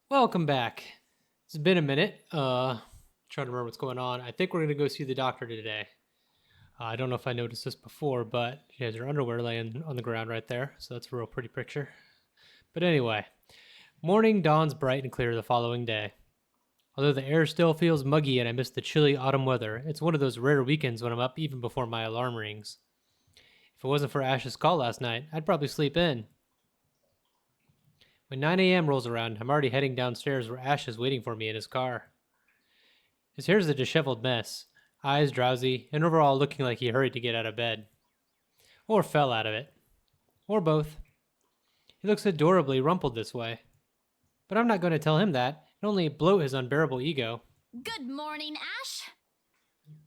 Welcome back. It's been a minute. Trying to remember what's going on. I think we're gonna go see the doctor today. I don't know if I noticed this before, but she has her underwear laying on the ground right there, so that's a real pretty picture. But anyway, morning dawns bright and clear the following day. Although the air still feels muggy and I miss the chilly autumn weather, it's one of those rare weekends when I'm up even before my alarm rings. If it wasn't for Ash's call last night, I'd probably sleep in. When 9 a.m. rolls around, I'm already heading downstairs where Ash is waiting for me in his car. His hair is a disheveled mess, eyes drowsy, and overall looking like he hurried to get out of bed. Or fell out of it. Or both. He looks adorably rumpled this way. But I'm not going to tell him that, and only bloat his unbearable ego. Good morning, Ash.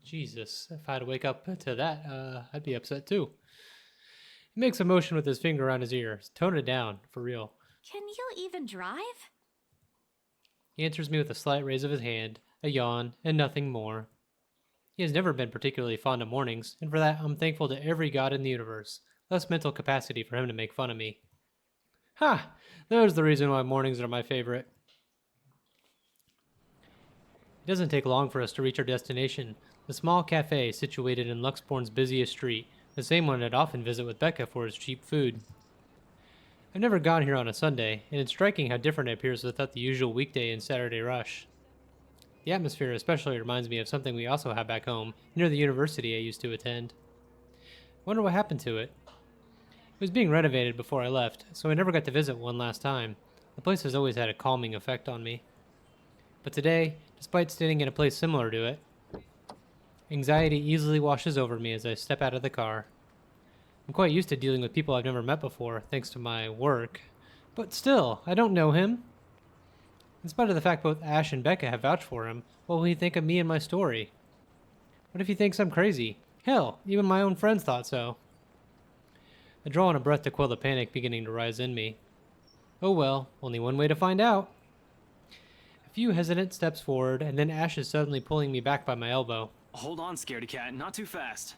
Jesus, if I had to wake up to that, I'd be upset too. He makes a motion with his finger around his ear. Tone it down, for real. Can you even drive? He answers me with a slight raise of his hand, a yawn, and nothing more. He has never been particularly fond of mornings, and for that I'm thankful to every god in the universe. Less mental capacity for him to make fun of me. Ha! There's the reason why mornings are my favorite. It doesn't take long for us to reach our destination, the small cafe situated in Luxborn's busiest street, the same one I'd often visit with Becca for its cheap food. I've never gone here on a Sunday, and it's striking how different it appears without the usual weekday and Saturday rush. The atmosphere especially reminds me of something we also have back home, near the university I used to attend. I wonder what happened to it. It was being renovated before I left, so I never got to visit one last time. The place has always had a calming effect on me. But today, despite standing in a place similar to it, anxiety easily washes over me as I step out of the car. I'm quite used to dealing with people I've never met before, thanks to my work. But still, I don't know him. In spite of the fact both Ash and Becca have vouched for him, what will he think of me and my story? What if he thinks I'm crazy? Hell, even my own friends thought so. I draw on a breath to quell the panic beginning to rise in me. Oh well, only one way to find out. A few hesitant steps forward, and then Ash is suddenly pulling me back by my elbow. Hold on, scaredy cat, not too fast.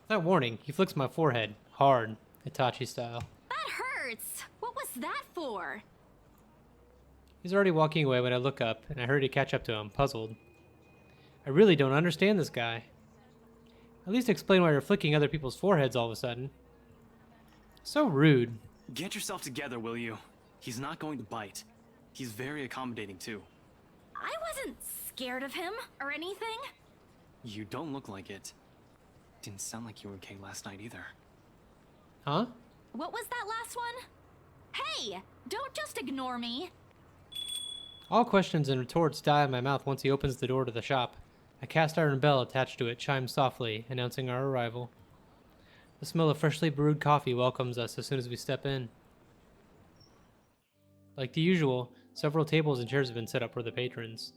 Without warning, he flicks my forehead, hard, Itachi style. That hurts. What was that for? He's already walking away when I look up, and I hurry to catch up to him, puzzled. I really don't understand this guy. At least explain why you're flicking other people's foreheads all of a sudden. So rude. Get yourself together, will you? He's not going to bite. He's very accommodating, too. I wasn't scared of him or anything. You don't look like it. Didn't sound like you were okay last night either. Huh? What was that last one? Hey, don't just ignore me. All questions and retorts die in my mouth once he opens the door to the shop. A cast iron bell attached to it chimes softly, announcing our arrival. The smell of freshly brewed coffee welcomes us as soon as we step in. Like the usual, several tables and chairs have been set up for the patrons.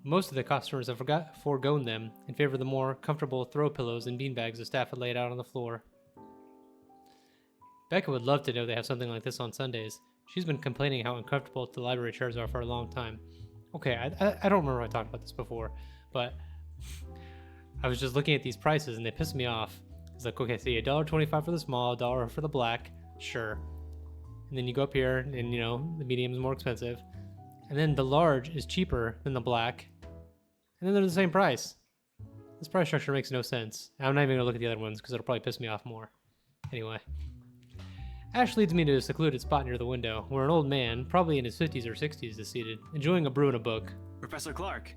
Most of the customers have foregone them in favor of the more comfortable throw pillows and beanbags the staff had laid out on the floor. Becca would love to know they have something like this on Sundays. She's been complaining how uncomfortable the library chairs are for a long time. Okay, I don't remember I talked about this before, but I was just looking at these prices and they pissed me off. It's like, okay, see, $1.25 for the small, $1 for the black, sure. And then you go up here and, the medium is more expensive. And then the large is cheaper than the black. And then they're the same price. This price structure makes no sense. I'm not even going to look at the other ones because it'll probably piss me off more. Anyway. Ash leads me to a secluded spot near the window, where an old man, probably in his 50s or 60s, is seated, enjoying a brew and a book. Professor Clark.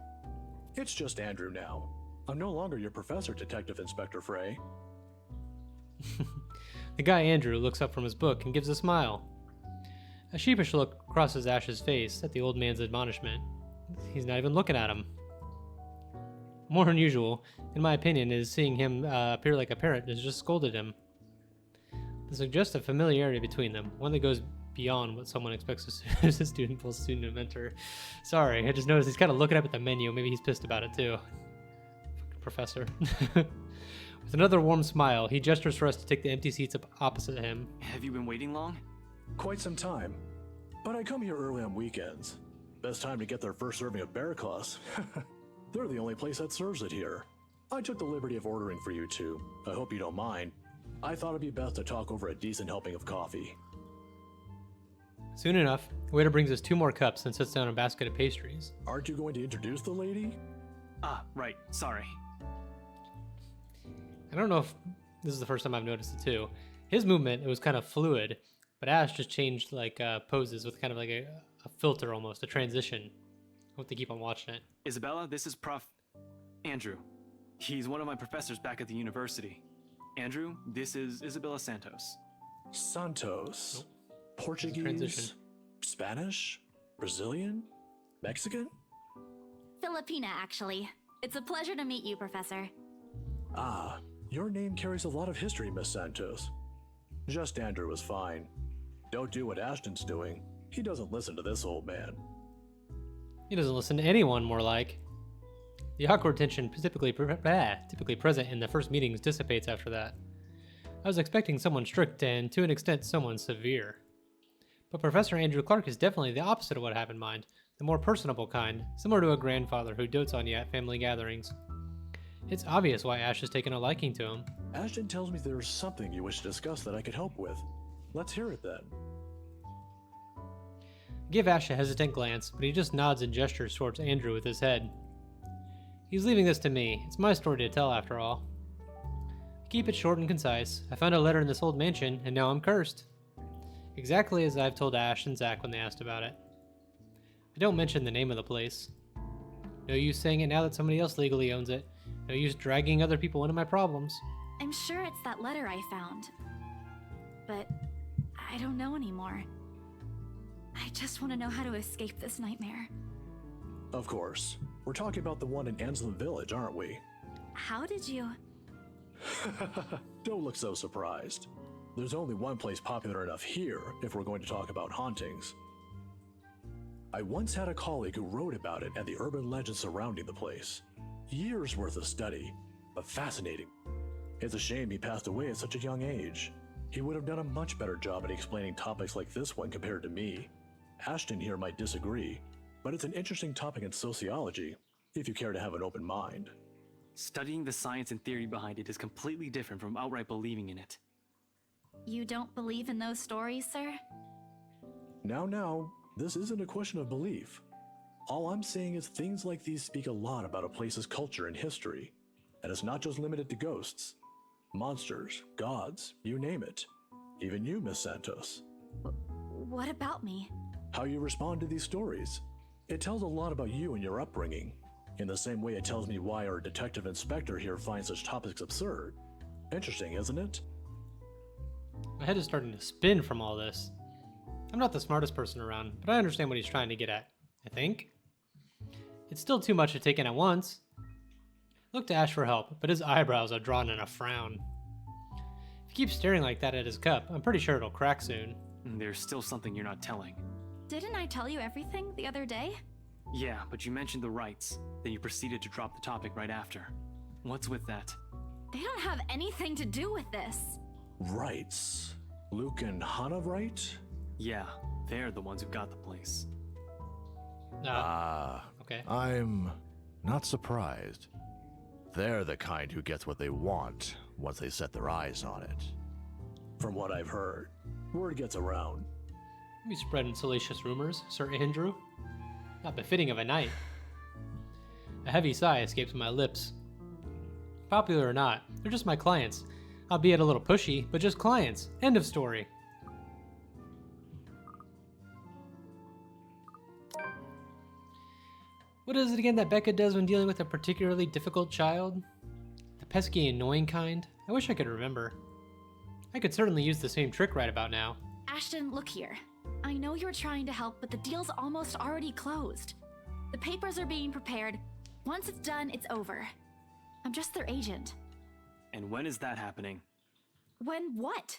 It's just Andrew now. I'm no longer your professor, Detective Inspector Frey. The guy Andrew looks up from his book and gives a smile. A sheepish look crosses Ash's face at the old man's admonishment. He's not even looking at him. More unusual, in my opinion, is seeing him appear like a parent has just scolded him. This suggests a familiarity between them, one that goes beyond what someone expects as a student, both student and mentor. Sorry, I just noticed he's kind of looking up at the menu. Maybe he's pissed about it too. Fucking professor. With another warm smile, he gestures for us to take the empty seats up opposite him. Have you been waiting long? Quite some time. But I come here early on weekends. Best time to get their first serving of bear claws. They're the only place that serves it here. I took the liberty of ordering for you two. I hope you don't mind. I thought it'd be best to talk over a decent helping of coffee. Soon enough, the waiter brings us 2 more cups and sets down a basket of pastries. Aren't you going to introduce the lady? Ah, right. Sorry. I don't know if this is the first time I've noticed it too. His movement, it was kind of fluid, but Ash just changed like poses with kind of like a filter almost, a transition. I hope they keep on watching it. Isabella, this is Prof. Andrew. He's one of my professors back at the university. Andrew, this is Isabella Santos. Santos. Transition. Portuguese? Spanish? Brazilian? Mexican? Filipina, actually. It's a pleasure to meet you, Professor. Ah, your name carries a lot of history, Miss Santos. Just Andrew is fine. Don't do what Ashton's doing. He doesn't listen to this old man. He doesn't listen to anyone, more like. The awkward tension typically present in the first meetings dissipates after that. I was expecting someone strict and, to an extent, someone severe. But Professor Andrew Clark is definitely the opposite of what I have in mind, the more personable kind, similar to a grandfather who dotes on you at family gatherings. It's obvious why Ash has taken a liking to him. Ashton tells me there's something you wish to discuss that I could help with. Let's hear it then. I give Ash a hesitant glance, but he just nods and gestures towards Andrew with his head. He's leaving this to me. It's my story to tell, after all. Keep it short and concise. I found a letter in this old mansion, and now I'm cursed. Exactly as I've told Ash and Zach when they asked about it. I don't mention the name of the place. No use saying it now that somebody else legally owns it. No use dragging other people into my problems. I'm sure it's that letter I found. But I don't know anymore. I just want to know how to escape this nightmare. Of course. We're talking about the one in Anslem Village, aren't we? How did you... Don't look so surprised. There's only one place popular enough here if we're going to talk about hauntings. I once had a colleague who wrote about it and the urban legends surrounding the place. Years worth of study, but fascinating. It's a shame he passed away at such a young age. He would have done a much better job at explaining topics like this one compared to me. Ashton here might disagree, but it's an interesting topic in sociology, if you care to have an open mind. Studying the science and theory behind it is completely different from outright believing in it. You don't believe in those stories, sir? Now, this isn't a question of belief. All I'm saying is things like these speak a lot about a place's culture and history. And it's not just limited to ghosts. Monsters, gods, you name it. Even you, Miss Santos. What about me? How you respond to these stories. It tells a lot about you and your upbringing. In the same way it tells me why our detective inspector here finds such topics absurd. Interesting, isn't it? My head is starting to spin from all this. I'm not the smartest person around, but I understand what he's trying to get at, I think. It's still too much to take in at once. I look to Ash for help, but his eyebrows are drawn in a frown. If he keeps staring like that at his cup, I'm pretty sure it'll crack soon. There's still something you're not telling. Didn't I tell you everything the other day? Yeah, but you mentioned the rights. Then you proceeded to drop the topic right after. What's with that? They don't have anything to do with this. Rights. Luke and Hannah, right? Yeah, they're the ones who got the place. Okay. I'm not surprised. They're the kind who gets what they want once they set their eyes on it. From what I've heard, word gets around. You spreading salacious rumors, Sir Andrew? Not befitting of a knight. A heavy sigh escapes my lips. Popular or not, they're just my clients. Albeit a little pushy, but just clients. End of story. What is it again that Becca does when dealing with a particularly difficult child? The pesky, annoying kind? I wish I could remember. I could certainly use the same trick right about now. Ashton, look here. I know you're trying to help, but the deal's almost already closed. The papers are being prepared. Once it's done, it's over. I'm just their agent. And when is that happening? When what?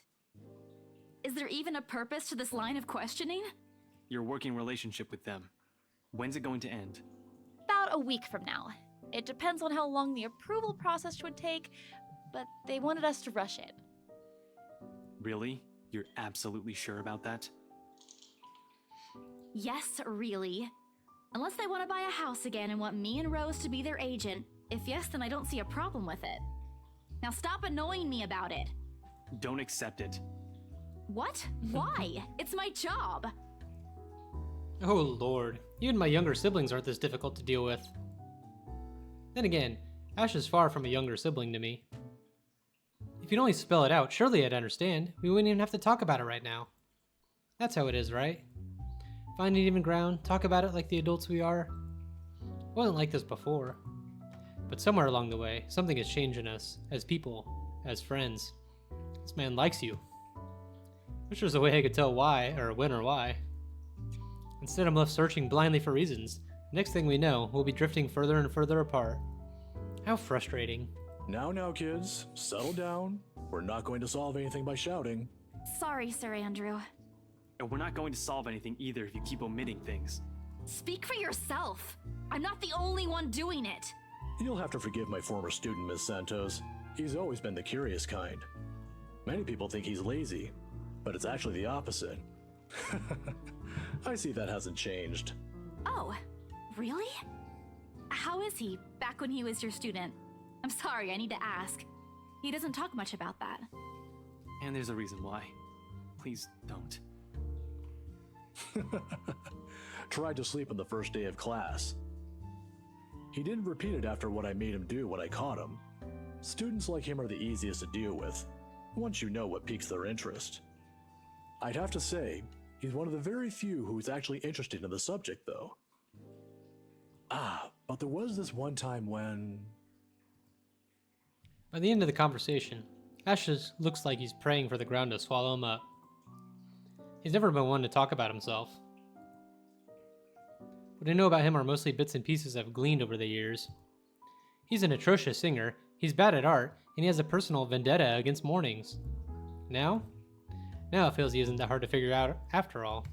Is there even a purpose to this line of questioning? Your working relationship with them. When's it going to end? About a week from now. It depends on how long the approval process would take, but they wanted us to rush it. Really? You're absolutely sure about that? Yes, really. Unless they want to buy a house again and want me and Rose to be their agent. If yes, then I don't see a problem with it. Now stop annoying me about it. Don't accept it. What? Why? It's my job. Oh lord, even my younger siblings aren't this difficult to deal with. Then again, Ash is far from a younger sibling to me. If you'd only spell it out, surely I'd understand. We wouldn't even have to talk about it right now. That's how it is, right? Find an even ground, talk about it like the adults we are. It wasn't like this before. But somewhere along the way, something has changed in us, as people, as friends. This man likes you. Wish there was a way I could tell why, or when or why. Instead, I'm left searching blindly for reasons. Next thing we know, we'll be drifting further and further apart. How frustrating. Now, kids, settle down. We're not going to solve anything by shouting. Sorry, Sir Andrew. And we're not going to solve anything either if you keep omitting things. Speak for yourself. I'm not the only one doing it. You'll have to forgive my former student, Miss Santos. He's always been the curious kind. Many people think he's lazy, but it's actually the opposite. I see that hasn't changed. Oh, really? How is he back when he was your student? I'm sorry, I need to ask. He doesn't talk much about that. And there's a reason why. Please don't. Tried to sleep on the first day of class. He didn't repeat it after what I made him do when I caught him. Students like him are the easiest to deal with, once you know what piques their interest. I'd have to say, he's one of the very few who's actually interested in the subject, though. But there was this one time when... By the end of the conversation, Ash looks like he's praying for the ground to swallow him up. He's never been one to talk about himself. What I know about him are mostly bits and pieces I've gleaned over the years. He's an atrocious singer, he's bad at art, and he has a personal vendetta against mornings. Now it feels he isn't that hard to figure out after all.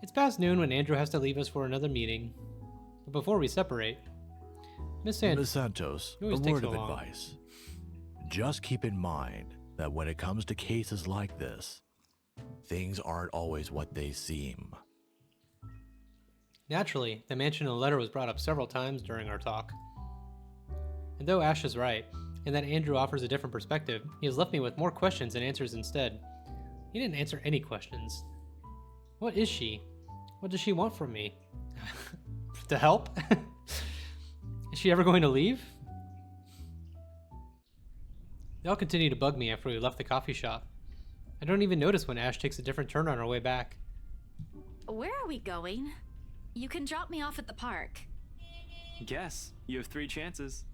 It's past noon when Andrew has to leave us for another meeting. But before we separate, Miss Santos, You a always take word so of long. advice. Just keep in mind that when it comes to cases like this, things aren't always what they seem. Naturally, the mention in the letter was brought up several times during our talk. And though Ash is right, in that Andrew offers a different perspective, he has left me with more questions than answers instead. He didn't answer any questions. What is she? What does she want from me? To help? Is she ever going to leave? They all continue to bug me after we left the coffee shop. I don't even notice when Ash takes a different turn on our way back. Where are we going? You can drop me off at the park. Guess. You have 3 chances.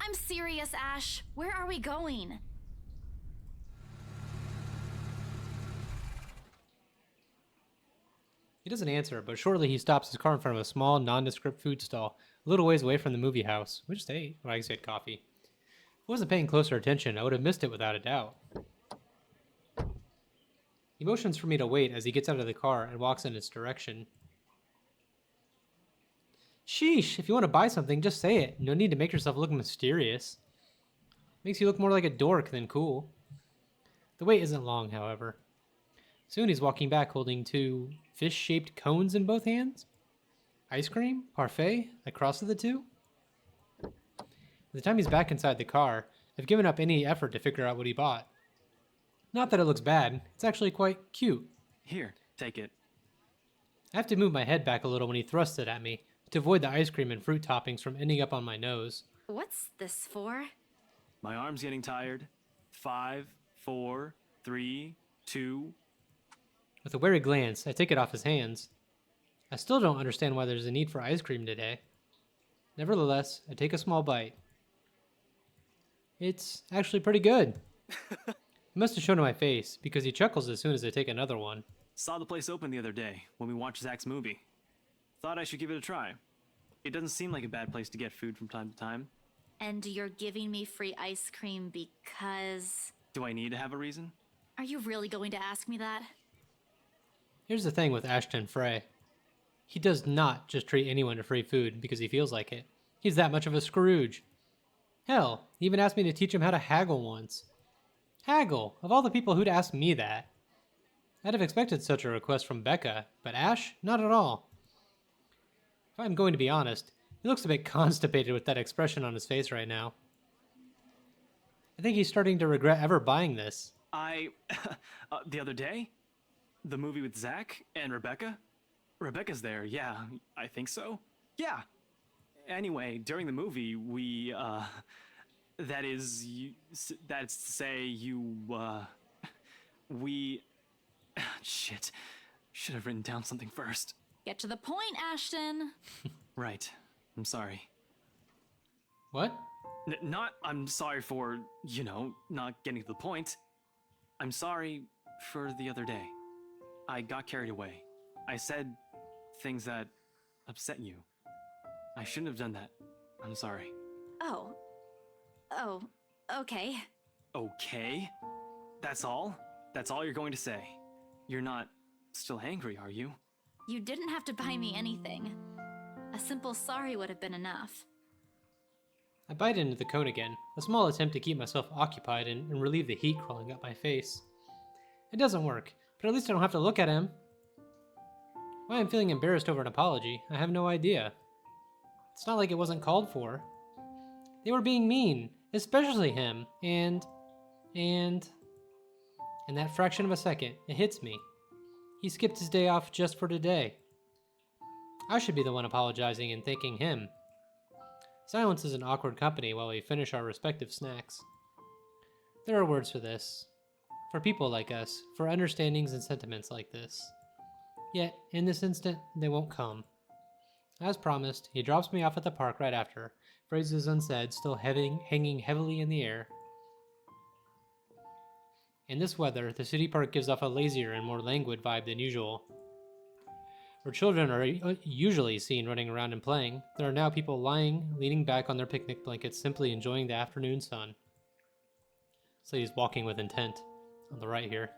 I'm serious, Ash. Where are we going? He doesn't answer, but shortly he stops his car in front of a small, nondescript food stall, a little ways away from the movie house. We just ate. Well, I guess he had coffee. If I wasn't paying closer attention, I would have missed it without a doubt. He motions for me to wait as he gets out of the car and walks in its direction. Sheesh, if you want to buy something, just say it. No need to make yourself look mysterious. Makes you look more like a dork than cool. The wait isn't long, however. Soon he's walking back holding 2 fish-shaped cones in both hands. Ice cream? Parfait? I crossed the 2? By the time he's back inside the car, I've given up any effort to figure out what he bought. Not that it looks bad, it's actually quite cute. Here, take it. I have to move my head back a little when he thrusts it at me, to avoid the ice cream and fruit toppings from ending up on my nose. What's this for? My arm's getting tired. 5, 4, 3, 2. With a wary glance, I take it off his hands. I still don't understand why there's a need for ice cream today. Nevertheless, I take a small bite. It's actually pretty good. It must have shown in my face, because he chuckles as soon as I take another one. Saw the place open the other day when we watched Zach's movie. Thought I should give it a try. It doesn't seem like a bad place to get food from time to time. And you're giving me free ice cream because... Do I need to have a reason? Are you really going to ask me that? Here's the thing with Ashton Frey. He does not just treat anyone to free food because he feels like it. He's that much of a Scrooge. Hell, he even asked me to teach him how to haggle once. Haggle! Of all the people who'd ask me that. I'd have expected such a request from Becca, but Ash, not at all. If I'm going to be honest, he looks a bit constipated with that expression on his face right now. I think he's starting to regret ever buying this. The other day? The movie with Zach and Rebecca? Rebecca's there, yeah, I think so. Yeah. Anyway, during the movie, we, that's to say, we, shit. Should have written down something first. Get to the point, Ashton. Right. I'm sorry. What? Not I'm sorry for, not getting to the point. I'm sorry for the other day. I got carried away. I said things that upset you. I shouldn't have done that. I'm sorry. Oh, okay. Okay? That's all? That's all you're going to say? You're not still angry, are you? You didn't have to buy me anything. A simple sorry would have been enough. I bite into the cone again, a small attempt to keep myself occupied and relieve the heat crawling up my face. It doesn't work, but at least I don't have to look at him. Why I'm feeling embarrassed over an apology, I have no idea. It's not like it wasn't called for. They were being mean, especially him, and in that fraction of a second, it hits me. He skipped his day off just for today. I should be the one apologizing and thanking him. Silence is an awkward company while we finish our respective snacks. There are words for this. For people like us, for understandings and sentiments like this. Yet, in this instant, they won't come. As promised, he drops me off at the park right after, phrases unsaid still hanging heavily in the air. In this weather, the city park gives off a lazier and more languid vibe than usual. Where children are usually seen running around and playing, there are now people leaning back on their picnic blankets, simply enjoying the afternoon sun. So he's walking with intent. On the right here.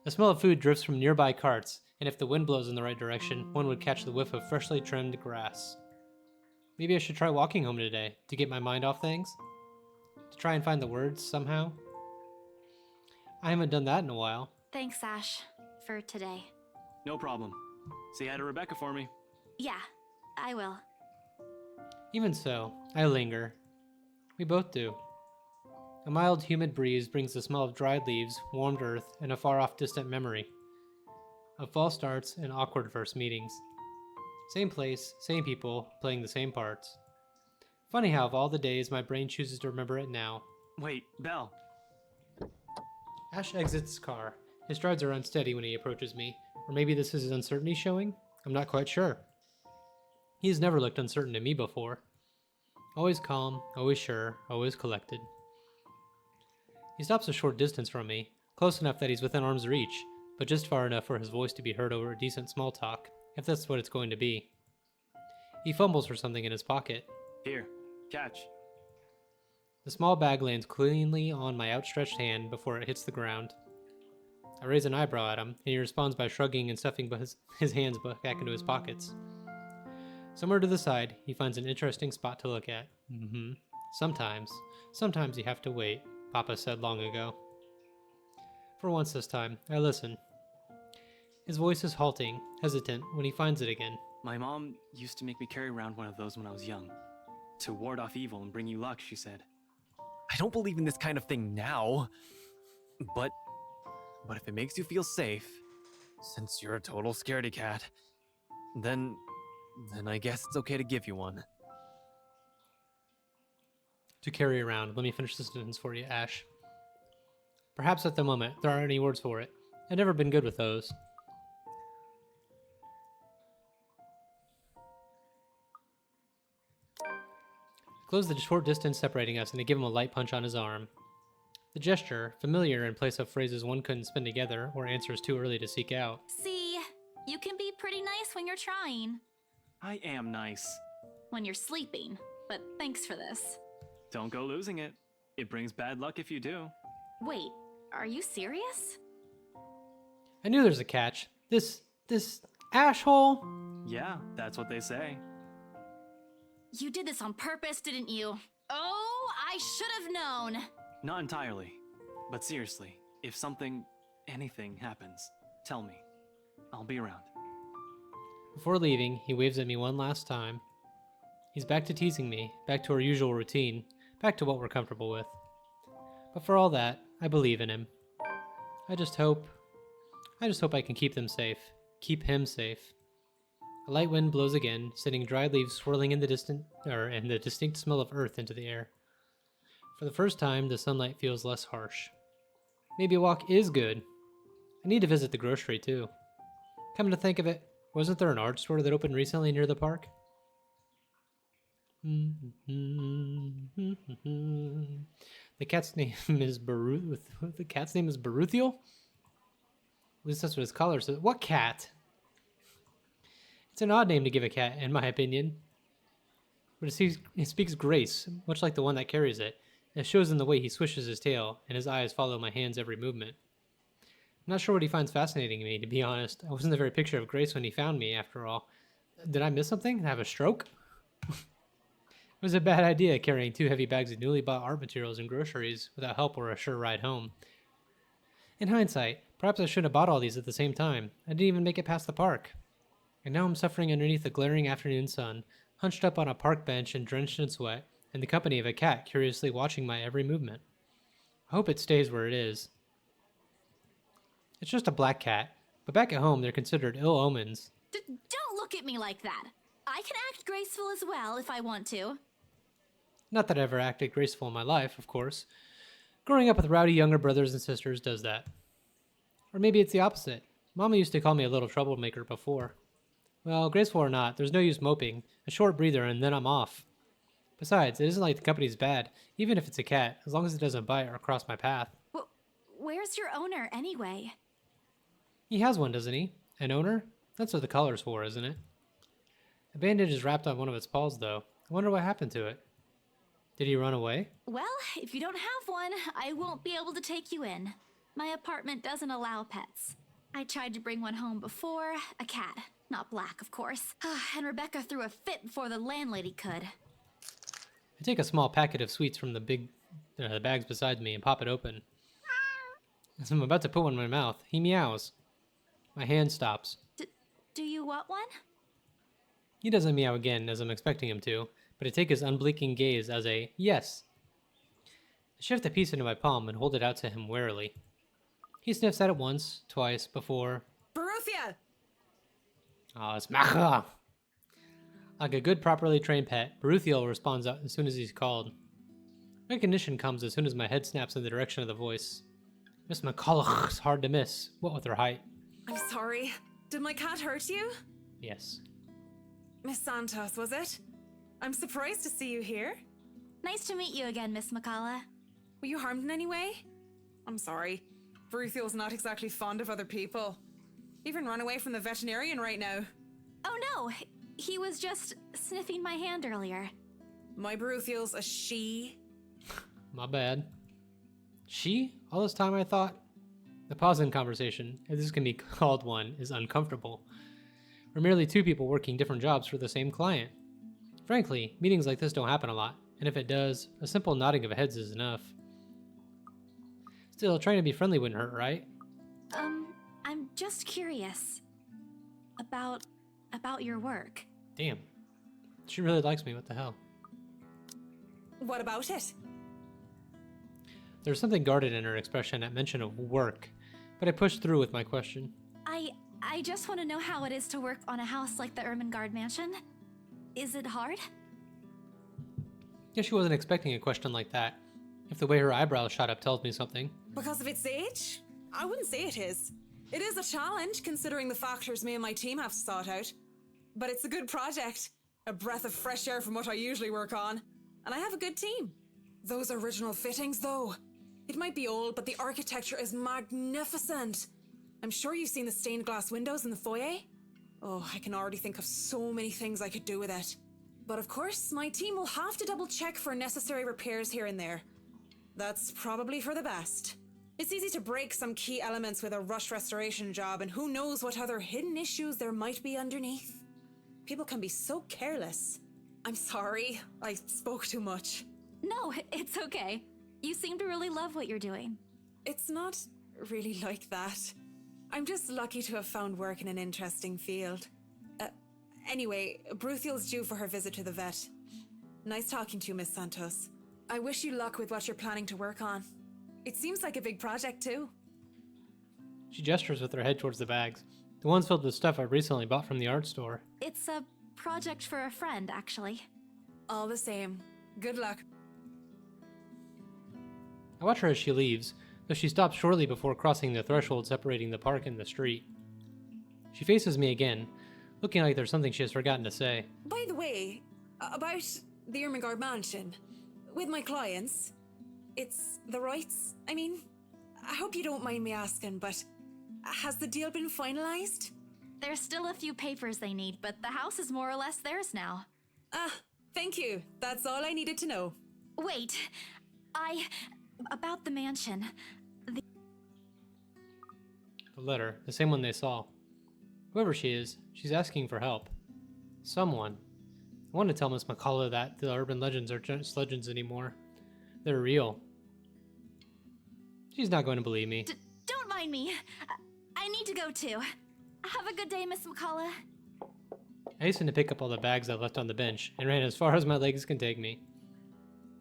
The smell of food drifts from nearby carts, and if the wind blows in the right direction, one would catch the whiff of freshly trimmed grass. Maybe I should try walking home today, to get my mind off things? To try and find the words, somehow? I haven't done that in a while. Thanks, Ash, for today. No problem. Say hi to Rebecca for me. Yeah, I will. Even so, I linger. We both do. A mild, humid breeze brings the smell of dried leaves, warmed earth, and a far-off distant memory. Of false starts and awkward first meetings. Same place, same people, playing the same parts. Funny how of all the days my brain chooses to remember it now. Wait, Belle. Ash exits his car. His strides are unsteady when he approaches me, or maybe this is his uncertainty showing? I'm not quite sure. He's never looked uncertain to me before. Always calm, always sure, always collected. He stops a short distance from me, close enough that he's within arm's reach, but just far enough for his voice to be heard over a decent small talk, if that's what it's going to be. He fumbles for something in his pocket. Here, catch. The small bag lands cleanly on my outstretched hand before it hits the ground. I raise an eyebrow at him, and he responds by shrugging and stuffing his hands back into his pockets. Somewhere to the side, he finds an interesting spot to look at. Sometimes you have to wait, Papa said long ago. For once this time, I listen. His voice is halting, hesitant, when he finds it again. My mom used to make me carry around one of those when I was young. To ward off evil and bring you luck, she said. I don't believe in this kind of thing now. But if it makes you feel safe, since you're a total scaredy cat, then I guess it's okay to give you one. To carry around, let me finish this sentence for you, Ash. Perhaps at the moment, there aren't any words for it. I've never been good with those. Close the short distance separating us and I give him a light punch on his arm. The gesture, familiar in place of phrases one couldn't spin together or answers too early to seek out. See, you can be pretty nice when you're trying. I am nice. When you're sleeping, but thanks for this. Don't go losing it. It brings bad luck if you do. Wait, are you serious? I knew there's a catch. This ashhole? Yeah, that's what they say. You did this on purpose, didn't you? Oh, I should have known. Not entirely. But seriously, if anything happens, tell me. I'll be around. Before leaving, he waves at me one last time. He's back to teasing me, back to our usual routine, back to what we're comfortable with. But for all that, I believe in him. I just hope I just hope I can keep them safe. Keep him safe. A light wind blows again, sending dry leaves swirling in the distinct smell of earth into the air. For the first time, the sunlight feels less harsh. Maybe a walk is good. I need to visit the grocery too. Come to think of it, wasn't there an art store that opened recently near the park? The cat's name is The cat's name is Baruthiel? At least that's what his collar says. What cat? It's an odd name to give a cat, in my opinion. But it speaks grace, much like the one that carries it. It shows in the way he swishes his tail, and his eyes follow my hand's every movement. I'm not sure what he finds fascinating in me, to be honest. I wasn't the very picture of grace when he found me, after all. Did I miss something? Have a stroke? It was a bad idea carrying 2 heavy bags of newly bought art materials and groceries without help or a sure ride home. In hindsight, perhaps I shouldn't have bought all these at the same time. I didn't even make it past the park. And now I'm suffering underneath the glaring afternoon sun, hunched up on a park bench and drenched in sweat, in the company of a cat curiously watching my every movement. I hope it stays where it is. It's just a black cat, but back at home they're considered ill omens. Don't look at me like that. I can act graceful as well if I want to. Not that I ever acted graceful in my life, of course. Growing up with rowdy younger brothers and sisters does that. Or maybe it's the opposite. Mama used to call me a little troublemaker before. Well, graceful or not, there's no use moping. A short breather and then I'm off. Besides, it isn't like the company's bad, even if it's a cat, as long as it doesn't bite or cross my path. Where's your owner, anyway? He has one, doesn't he? An owner? That's what the collar's for, isn't it? A bandage is wrapped on one of its paws, though. I wonder what happened to it. Did he run away? Well, if you don't have one, I won't be able to take you in. My apartment doesn't allow pets. I tried to bring one home before, a cat. Not black, of course. And Rebecca threw a fit before the landlady could. I take a small packet of sweets from the bags beside me and pop it open. As I'm about to put one in my mouth, he meows. My hand stops. Do you want one? He doesn't meow again, as I'm expecting him to, but I take his unblinking gaze as a yes. I shift a piece into my palm and hold it out to him warily. He sniffs at it once, twice, before... Baruthia! Oh, it's Macha! Like a good, properly trained pet, Baruthiel responds as soon as he's called. Recognition comes as soon as my head snaps in the direction of the voice. Miss McCulloch's hard to miss, what with her height. I'm sorry. Did my cat hurt you? Yes. Miss Santos, was it? I'm surprised to see you here. Nice to meet you again, Miss McCullough. Were you harmed in any way? I'm sorry. Baruthiel's not exactly fond of other people. Even ran away from the veterinarian right now. Oh no, he was just sniffing my hand earlier. My Baruthiel's a she. My bad. She? All this time I thought? The pause in conversation, if this can be called one, is uncomfortable. We're merely 2 people working different jobs for the same client. Frankly, meetings like this don't happen a lot, and if it does, a simple nodding of heads is enough. Still, trying to be friendly wouldn't hurt, right? I'm just curious. About your work. Damn. She really likes me, what the hell? What about it? There's something guarded in her expression at mention of work, but I pushed through with my question. I just want to know how it is to work on a house like the Ermengarde mansion. Is it hard? Guess she wasn't expecting a question like that, if the way her eyebrows shot up tells me something. Because of its age? I wouldn't say it is. It is a challenge, considering the factors me and my team have to sort out. But it's a good project. A breath of fresh air from what I usually work on. And I have a good team. Those original fittings, though. It might be old, but the architecture is magnificent. I'm sure you've seen the stained glass windows in the foyer. Oh, I can already think of so many things I could do with it. But of course, my team will have to double check for necessary repairs here and there. That's probably for the best. It's easy to break some key elements with a rush restoration job, and who knows what other hidden issues there might be underneath. People can be so careless. I'm sorry, I spoke too much. No, it's okay. You seem to really love what you're doing. It's not really like that. I'm just lucky to have found work in an interesting field. Anyway, Baruthiel's due for her visit to the vet. Nice talking to you, Miss Santos. I wish you luck with what you're planning to work on. It seems like a big project, too. She gestures with her head towards the bags, the ones filled with stuff I recently bought from the art store. It's a project for a friend, actually. All the same. Good luck. I watch her as she leaves, though she stops shortly before crossing the threshold separating the park and the street. She faces me again, looking like there's something she has forgotten to say. By the way, about the Ermengarde mansion. With my clients, it's the rights. I mean, I hope you don't mind me asking, but has the deal been finalized? There's still a few papers they need, but the house is more or less theirs now. Ah, thank you. That's all I needed to know. Wait, about the mansion. The letter, the same one they saw. Whoever she is, she's asking for help. Someone. I want to tell Miss McCullough that the urban legends aren't just legends anymore. They're real. She's not going to believe me. Don't mind me. I need to go too. Have a good day, Miss McCullough. I hastened to pick up all the bags I left on the bench and ran as far as my legs can take me.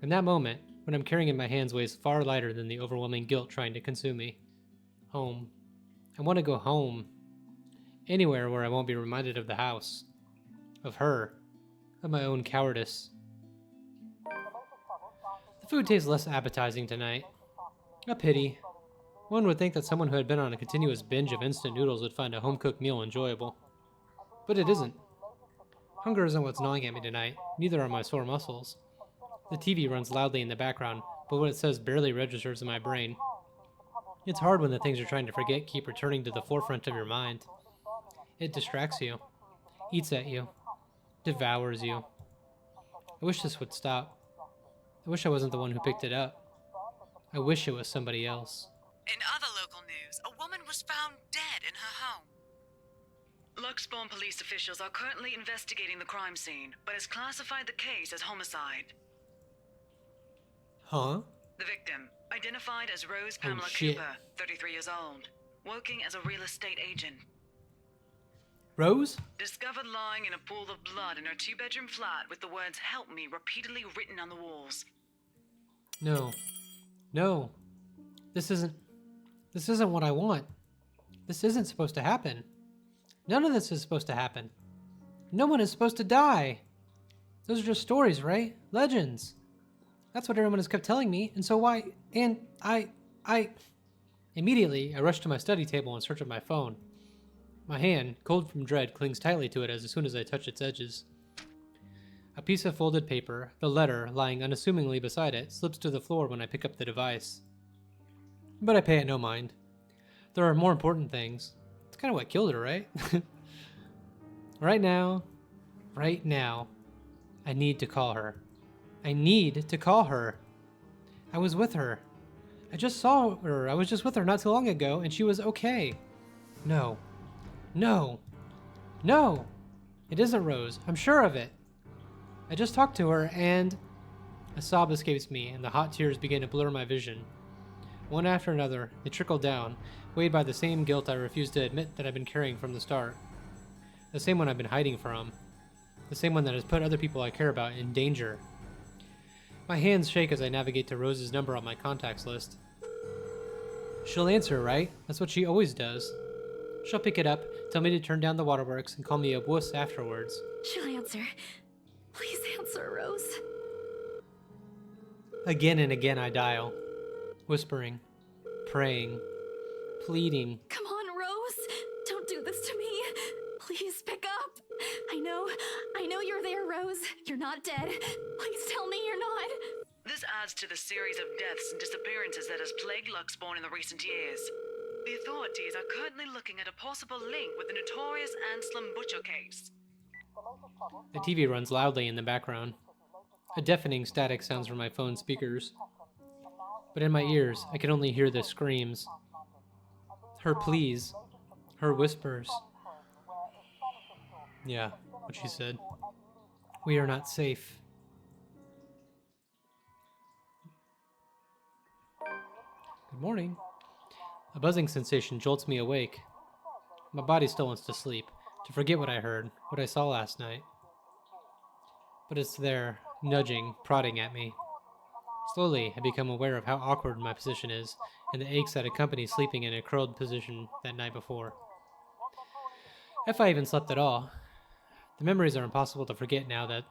In that moment, what I'm carrying in my hands weighs far lighter than the overwhelming guilt trying to consume me. Home. I want to go home. Anywhere where I won't be reminded of the house. Of her. Of my own cowardice. The food tastes less appetizing tonight. A pity. One would think that someone who had been on a continuous binge of instant noodles would find a home-cooked meal enjoyable. But it isn't. Hunger isn't what's gnawing at me tonight, neither are my sore muscles. The TV runs loudly in the background, but what it says barely registers in my brain. It's hard when the things you're trying to forget keep returning to the forefront of your mind. It distracts you, eats at you, devours you. I wish this would stop. I wish I wasn't the one who picked it up. I wish it was somebody else. In other local news, a woman was found dead in her home. Luxbourne police officials are currently investigating the crime scene, but has classified the case as homicide. Huh? The victim, identified as Rose Oh, Pamela shit. Cooper, 33 years old, working as a real estate agent. Rose? Discovered lying in a pool of blood in her two-bedroom flat with the words "Help me" repeatedly written on the walls. No. No. This isn't what I want. This isn't supposed to happen. None of this is supposed to happen. No one is supposed to die. Those are just stories, right? Legends. That's what everyone has kept telling me, and so why? And I... Immediately, I rush to my study table in search of my phone. My hand, cold from dread, clings tightly to it as soon as I touch its edges. A piece of folded paper, the letter lying unassumingly beside it, slips to the floor when I pick up the device. But I pay it no mind. There are more important things. It's kind of what killed her, right? Right now, I need to call her. I need to call her. I was with her. I just saw her. I was just with her not too long ago, and she was okay. No. No. No. It isn't Rose. I'm sure of it. I just talked to her, and... A sob escapes me, and the hot tears begin to blur my vision. One after another, they trickle down, weighed by the same guilt I refuse to admit that I've been carrying from the start. The same one I've been hiding from. The same one that has put other people I care about in danger. My hands shake as I navigate to Rose's number on my contacts list. She'll answer, right? That's what she always does. She'll pick it up, tell me to turn down the waterworks, and call me a wuss afterwards. She'll answer. Please answer, Rose. Again and again I dial, whispering, praying, pleading. Come on, Rose. Don't do this to me. Please pick up. I know you're there, Rose. You're not dead. Please tell me you're not. This adds to the series of deaths and disappearances that has plagued Luxbourne in the recent years. The authorities are currently looking at a possible link with the notorious Anselm Butcher case. The TV runs loudly in the background. A deafening static sounds from my phone speakers. But in my ears, I can only hear the screams. Her pleas. Her whispers. Yeah, what she said. We are not safe. Good morning. A buzzing sensation jolts me awake. My body still wants to sleep, to forget what I heard, what I saw last night. But it's there, nudging, prodding at me. Slowly, I become aware of how awkward my position is, and the aches that accompany sleeping in a curled position that night before. If I even slept at all. The memories are impossible to forget now that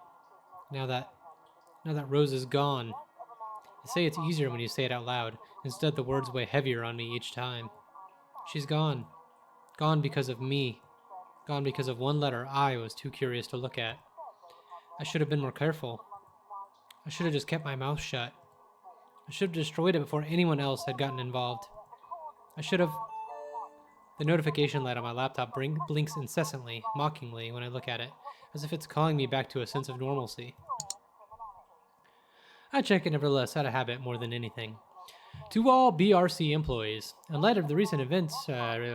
Rose is gone. I say it's easier when you say it out loud. Instead, the words weigh heavier on me each time. She's gone. Gone because of me. Gone because of one letter I was too curious to look at. I should have been more careful. I should have just kept my mouth shut. I should have destroyed it before anyone else had gotten involved. I should have... The notification light on my laptop blinks incessantly, mockingly, when I look at it, as if it's calling me back to a sense of normalcy. I check it nevertheless out of habit more than anything. To all BRC employees, in light of the recent events, there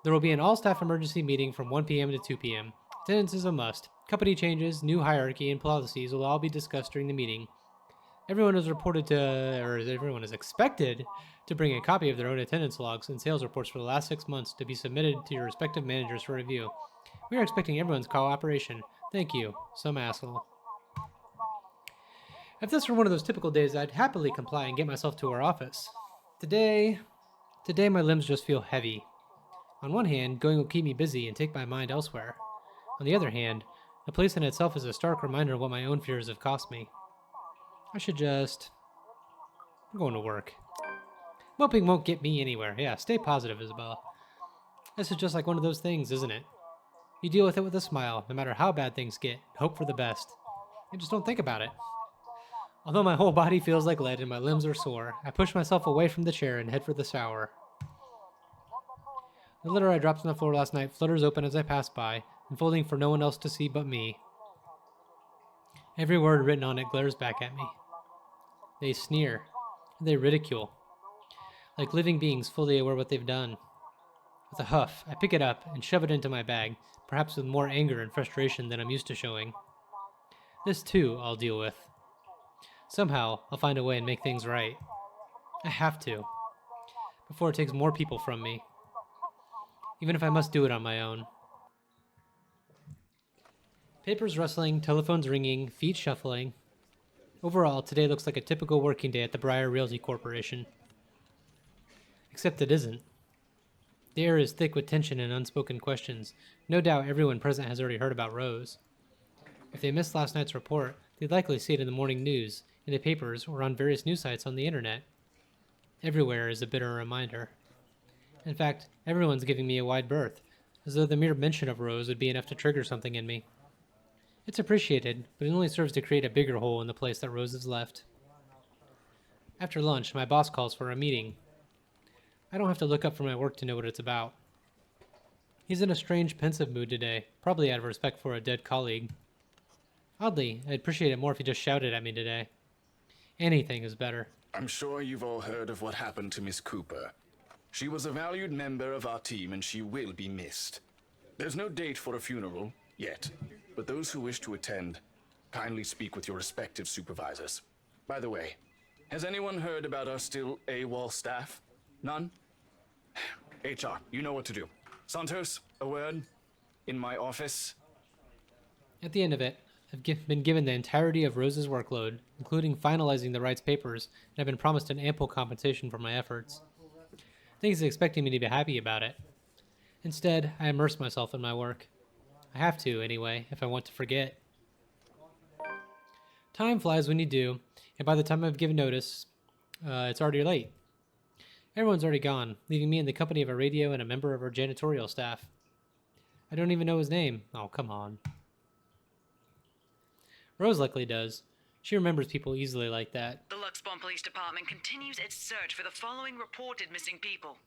will be an all-staff emergency meeting from 1 p.m. to 2 p.m. Attendance is a must. Company changes, new hierarchy, and policies will all be discussed during the meeting. Everyone is expected to bring a copy of their own attendance logs and sales reports for the last 6 months to be submitted to your respective managers for review. We are expecting everyone's cooperation. Thank you. Some asshole. If this were one of those typical days, I'd happily comply and get myself to our office. Today my limbs just feel heavy. On one hand, going will keep me busy and take my mind elsewhere. On the other hand, the place in itself is a stark reminder of what my own fears have cost me. I'm going to work. Moping won't get me anywhere. Yeah, stay positive, Isabella. This is just like one of those things, isn't it? You deal with it with a smile, no matter how bad things get, and hope for the best. You just don't think about it. Although my whole body feels like lead and my limbs are sore, I push myself away from the chair and head for the shower. The litter I dropped on the floor last night flutters open as I pass by, unfolding for no one else to see but me. Every word written on it glares back at me. They sneer. They ridicule. Like living beings fully aware what they've done. With a huff, I pick it up and shove it into my bag, perhaps with more anger and frustration than I'm used to showing. This too I'll deal with. Somehow, I'll find a way and make things right. I have to. Before it takes more people from me. Even if I must do it on my own. Papers rustling, telephones ringing, feet shuffling. Overall, today looks like a typical working day at the Briar Realty Corporation. Except it isn't. The air is thick with tension and unspoken questions. No doubt everyone present has already heard about Rose. If they missed last night's report, they'd likely see it in the morning news, in the papers, or on various news sites on the internet. Everywhere is a bitter reminder. In fact, everyone's giving me a wide berth, as though the mere mention of Rose would be enough to trigger something in me. It's appreciated, but it only serves to create a bigger hole in the place that Rose has left. After lunch, my boss calls for a meeting. I don't have to look up from my work to know what it's about. He's in a strange, pensive mood today, probably out of respect for a dead colleague. Oddly, I'd appreciate it more if he just shouted at me today. Anything is better. I'm sure you've all heard of what happened to Miss Cooper. She was a valued member of our team and she will be missed. There's no date for a funeral, yet, but those who wish to attend, kindly speak with your respective supervisors. By the way, has anyone heard about our still AWOL staff? None? HR, you know what to do. Santos, a word? In my office? At the end of it, I've been given the entirety of Rose's workload, including finalizing the rights papers, and I've been promised an ample compensation for my efforts. I think he's expecting me to be happy about it. Instead, I immerse myself in my work. I have to, anyway, if I want to forget. Time flies when you do, and by the time I've given notice, it's already late. Everyone's already gone, leaving me in the company of a radio and a member of our janitorial staff. I don't even know his name. Oh, come on. Rose likely does. She remembers people easily like that. The Luxbourne Police Department continues its search for the following reported missing people.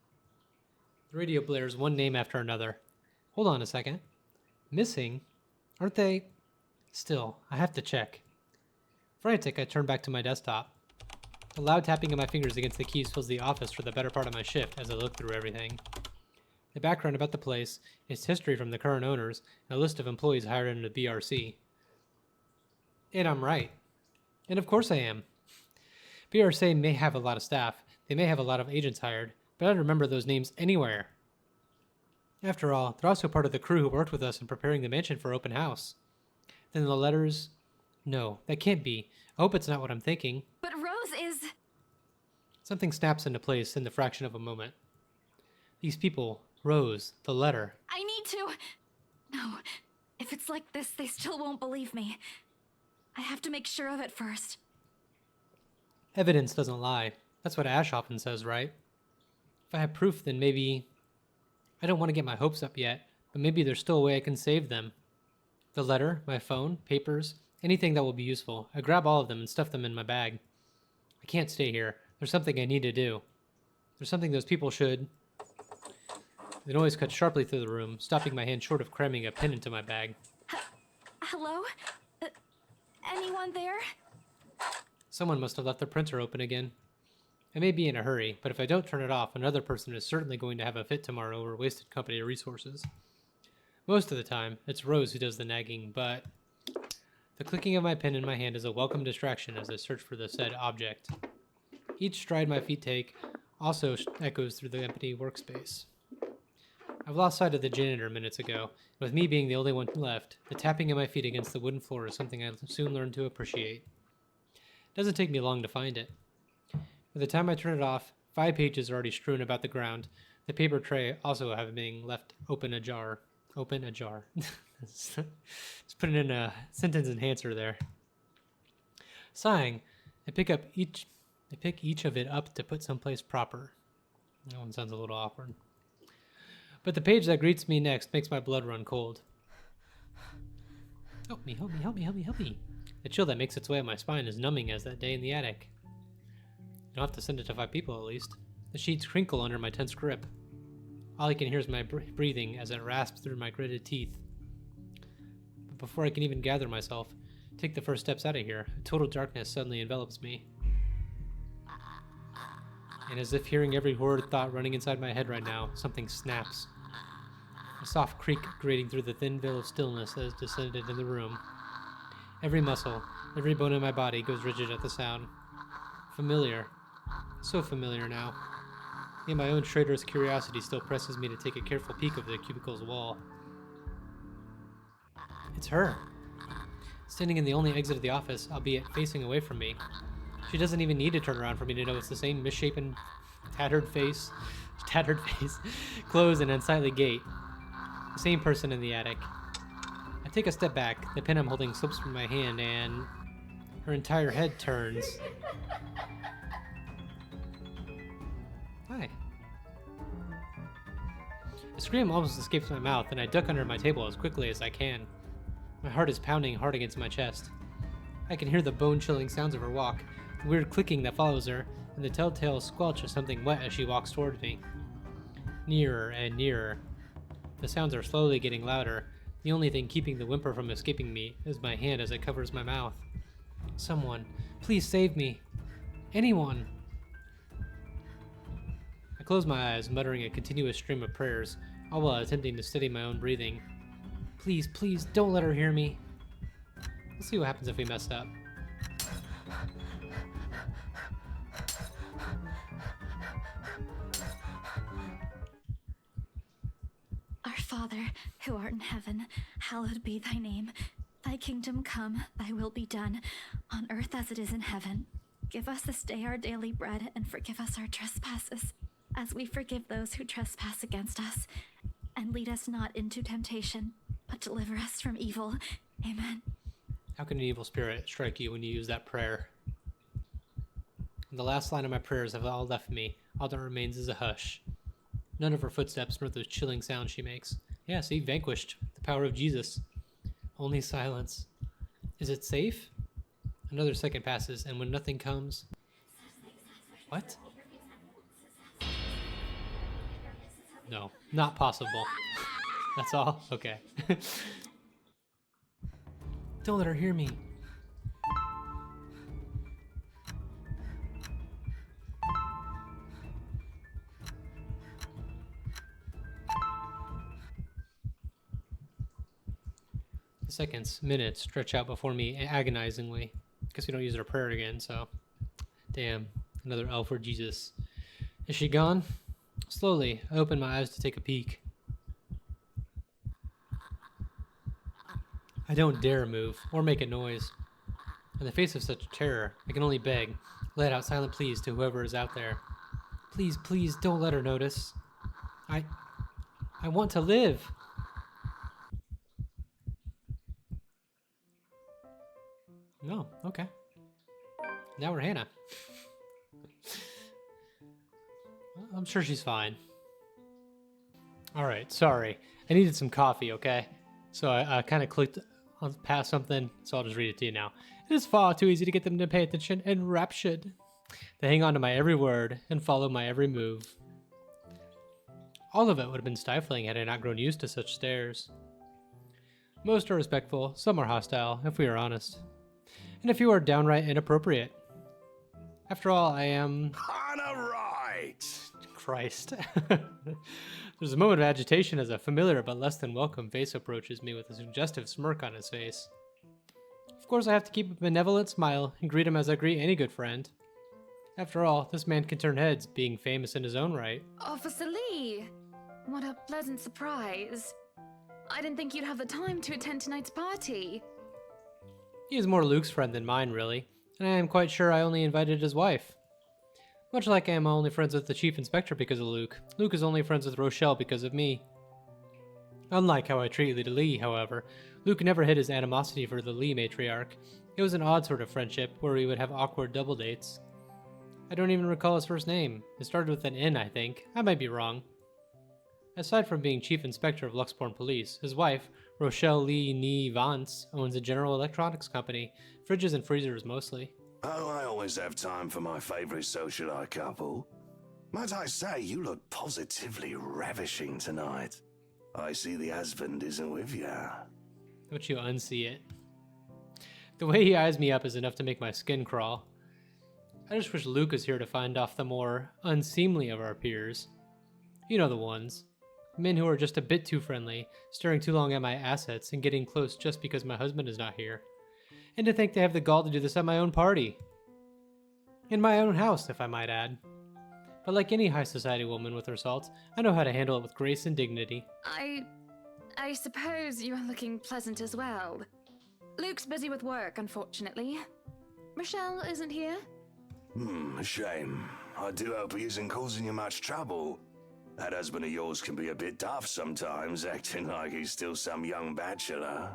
The radio blares one name after another. Hold on a second. Missing? Aren't they? Still, I have to check. Frantic, I turn back to my desktop. The loud tapping of my fingers against the keys fills the office for the better part of my shift as I look through everything. The background about the place, its history from the current owners, and a list of employees hired under the BRC. And I'm right. And of course I am. BRC may have a lot of staff, they may have a lot of agents hired, but I don't remember those names anywhere. After all, they're also part of the crew who worked with us in preparing the mansion for open house. Then the letters... No, that can't be. I hope it's not what I'm thinking. But Rose is... Something snaps into place in the fraction of a moment. These people, Rose, the letter. I need to. No, if it's like this, they still won't believe me. I have to make sure of it first. Evidence doesn't lie. That's what Ash often says, right? If I have proof, then maybe... I don't want to get my hopes up yet, but maybe there's still a way I can save them. The letter, my phone, papers, anything that will be useful. I grab all of them and stuff them in my bag. I can't stay here. There's something I need to do. There's something those people should... The noise cut sharply through the room, stopping my hand short of cramming a pen into my bag. Hello? Anyone there? Someone must have left the printer open again. I may be in a hurry, but if I don't turn it off, another person is certainly going to have a fit tomorrow over wasted company resources. Most of the time, it's Rose who does the nagging, but... The clicking of my pen in my hand is a welcome distraction as I search for the said object. Each stride my feet take also echoes through the empty workspace. I've lost sight of the janitor minutes ago. With me being the only one left, the tapping of my feet against the wooden floor is something I soon learned to appreciate. It doesn't take me long to find it. By the time I turn it off, 5 pages are already strewn about the ground, the paper tray also having been left open ajar. Open ajar. Just putting in a sentence enhancer there. Sighing, I pick each of it up to put someplace proper. That one sounds a little awkward. But the page that greets me next makes my blood run cold. Help me, help me, help me, help me, help me. The chill that makes its way up my spine is numbing as that day in the attic. I don't have to send it to 5 people at least. The sheets crinkle under my tense grip. All I can hear is my breathing as it rasps through my gritted teeth. But before I can even gather myself, take the first steps out of here, total darkness suddenly envelops me. And as if hearing every horrid thought running inside my head right now, something snaps. A soft creak grating through the thin veil of stillness that has descended in the room. Every muscle, every bone in my body goes rigid at the sound. Familiar. So familiar now. Yet my own traitorous curiosity still presses me to take a careful peek of the cubicle's wall. It's her. Standing in the only exit of the office, albeit facing away from me. She doesn't even need to turn around for me to know it's the same misshapen, tattered face, clothes, and unsightly gait. The same person in the attic. I take a step back, the pen I'm holding slips from my hand, and her entire head turns. Hi. A scream almost escapes my mouth, and I duck under my table as quickly as I can. My heart is pounding hard against my chest. I can hear the bone-chilling sounds of her walk, the weird clicking that follows her, and the telltale squelch of something wet as she walks towards me. Nearer and nearer. The sounds are slowly getting louder. The only thing keeping the whimper from escaping me is my hand as it covers my mouth. Someone, please save me. Anyone. I close my eyes, muttering a continuous stream of prayers, all while attempting to steady my own breathing. Please, please, don't let her hear me. We'll see what happens if we mess up. Our Father, who art in heaven, hallowed be thy name. Thy kingdom come, thy will be done, on earth as it is in heaven. Give us this day our daily bread, and forgive us our trespasses, as we forgive those who trespass against us. And lead us not into temptation, but deliver us from evil. Amen. How can an evil spirit strike you when you use that prayer? The last line of my prayers have all left me. All that remains is a hush. None of her footsteps nor those chilling sounds she makes. Yeah, see, vanquished. The power of Jesus. Only silence. Is it safe? Another second passes, and when nothing comes... What? No, not possible. That's all? Okay. Don't let her hear me. The seconds, minutes stretch out before me agonizingly. Guess we don't use our prayer again, so... Damn, another L for Jesus. Is she gone? Slowly, I open my eyes to take a peek. I don't dare move or make a noise. In the face of such terror, I can only beg, let out silent pleas to whoever is out there. Please, please, don't let her notice. I want to live. No, okay. Now we're Hannah. I'm sure she's fine. Alright, sorry. I needed some coffee, okay? So I kind of clicked past something, so I'll just read it to you now. It is far too easy to get them to pay attention and raptured. They hang on to my every word and follow my every move. All of it would have been stifling had I not grown used to such stares. Most are respectful, some are hostile, if we are honest. And a few are downright inappropriate. After all, I am... Hannah Wright! Christ. There's a moment of agitation as a familiar but less than welcome face approaches me with a suggestive smirk on his face. Of course, I have to keep a benevolent smile and greet him as I greet any good friend. After all, this man can turn heads, being famous in his own right. Officer Lee! What a pleasant surprise. I didn't think you'd have the time to attend tonight's party. He is more Luke's friend than mine, really, and I am quite sure I only invited his wife. Much like I am only friends with the Chief Inspector because of Luke, Luke is only friends with Rochelle because of me. Unlike how I treated Lee, however, Luke never hid his animosity for the Lee matriarch. It was an odd sort of friendship, where we would have awkward double dates. I don't even recall his first name. It started with an N, I think. I might be wrong. Aside from being Chief Inspector of Luxbourne Police, his wife, Rochelle Lee Nee Vance, owns a general electronics company, fridges and freezers mostly. Oh, I always have time for my favorite socialite couple. Might I say, you look positively ravishing tonight. I see the husband isn't with you. Don't you unsee it? The way he eyes me up is enough to make my skin crawl. I just wish Luke was here to find off the more unseemly of our peers. You know the ones. Men who are just a bit too friendly, staring too long at my assets and getting close just because my husband is not here. And to think they have the gall to do this at my own party. In my own house, if I might add. But like any high society woman with her salt, I know how to handle it with grace and dignity. I suppose you're looking pleasant as well. Luke's busy with work, unfortunately. Rochelle isn't here? A shame. I do hope he isn't causing you much trouble. That husband of yours can be a bit daft sometimes, acting like he's still some young bachelor.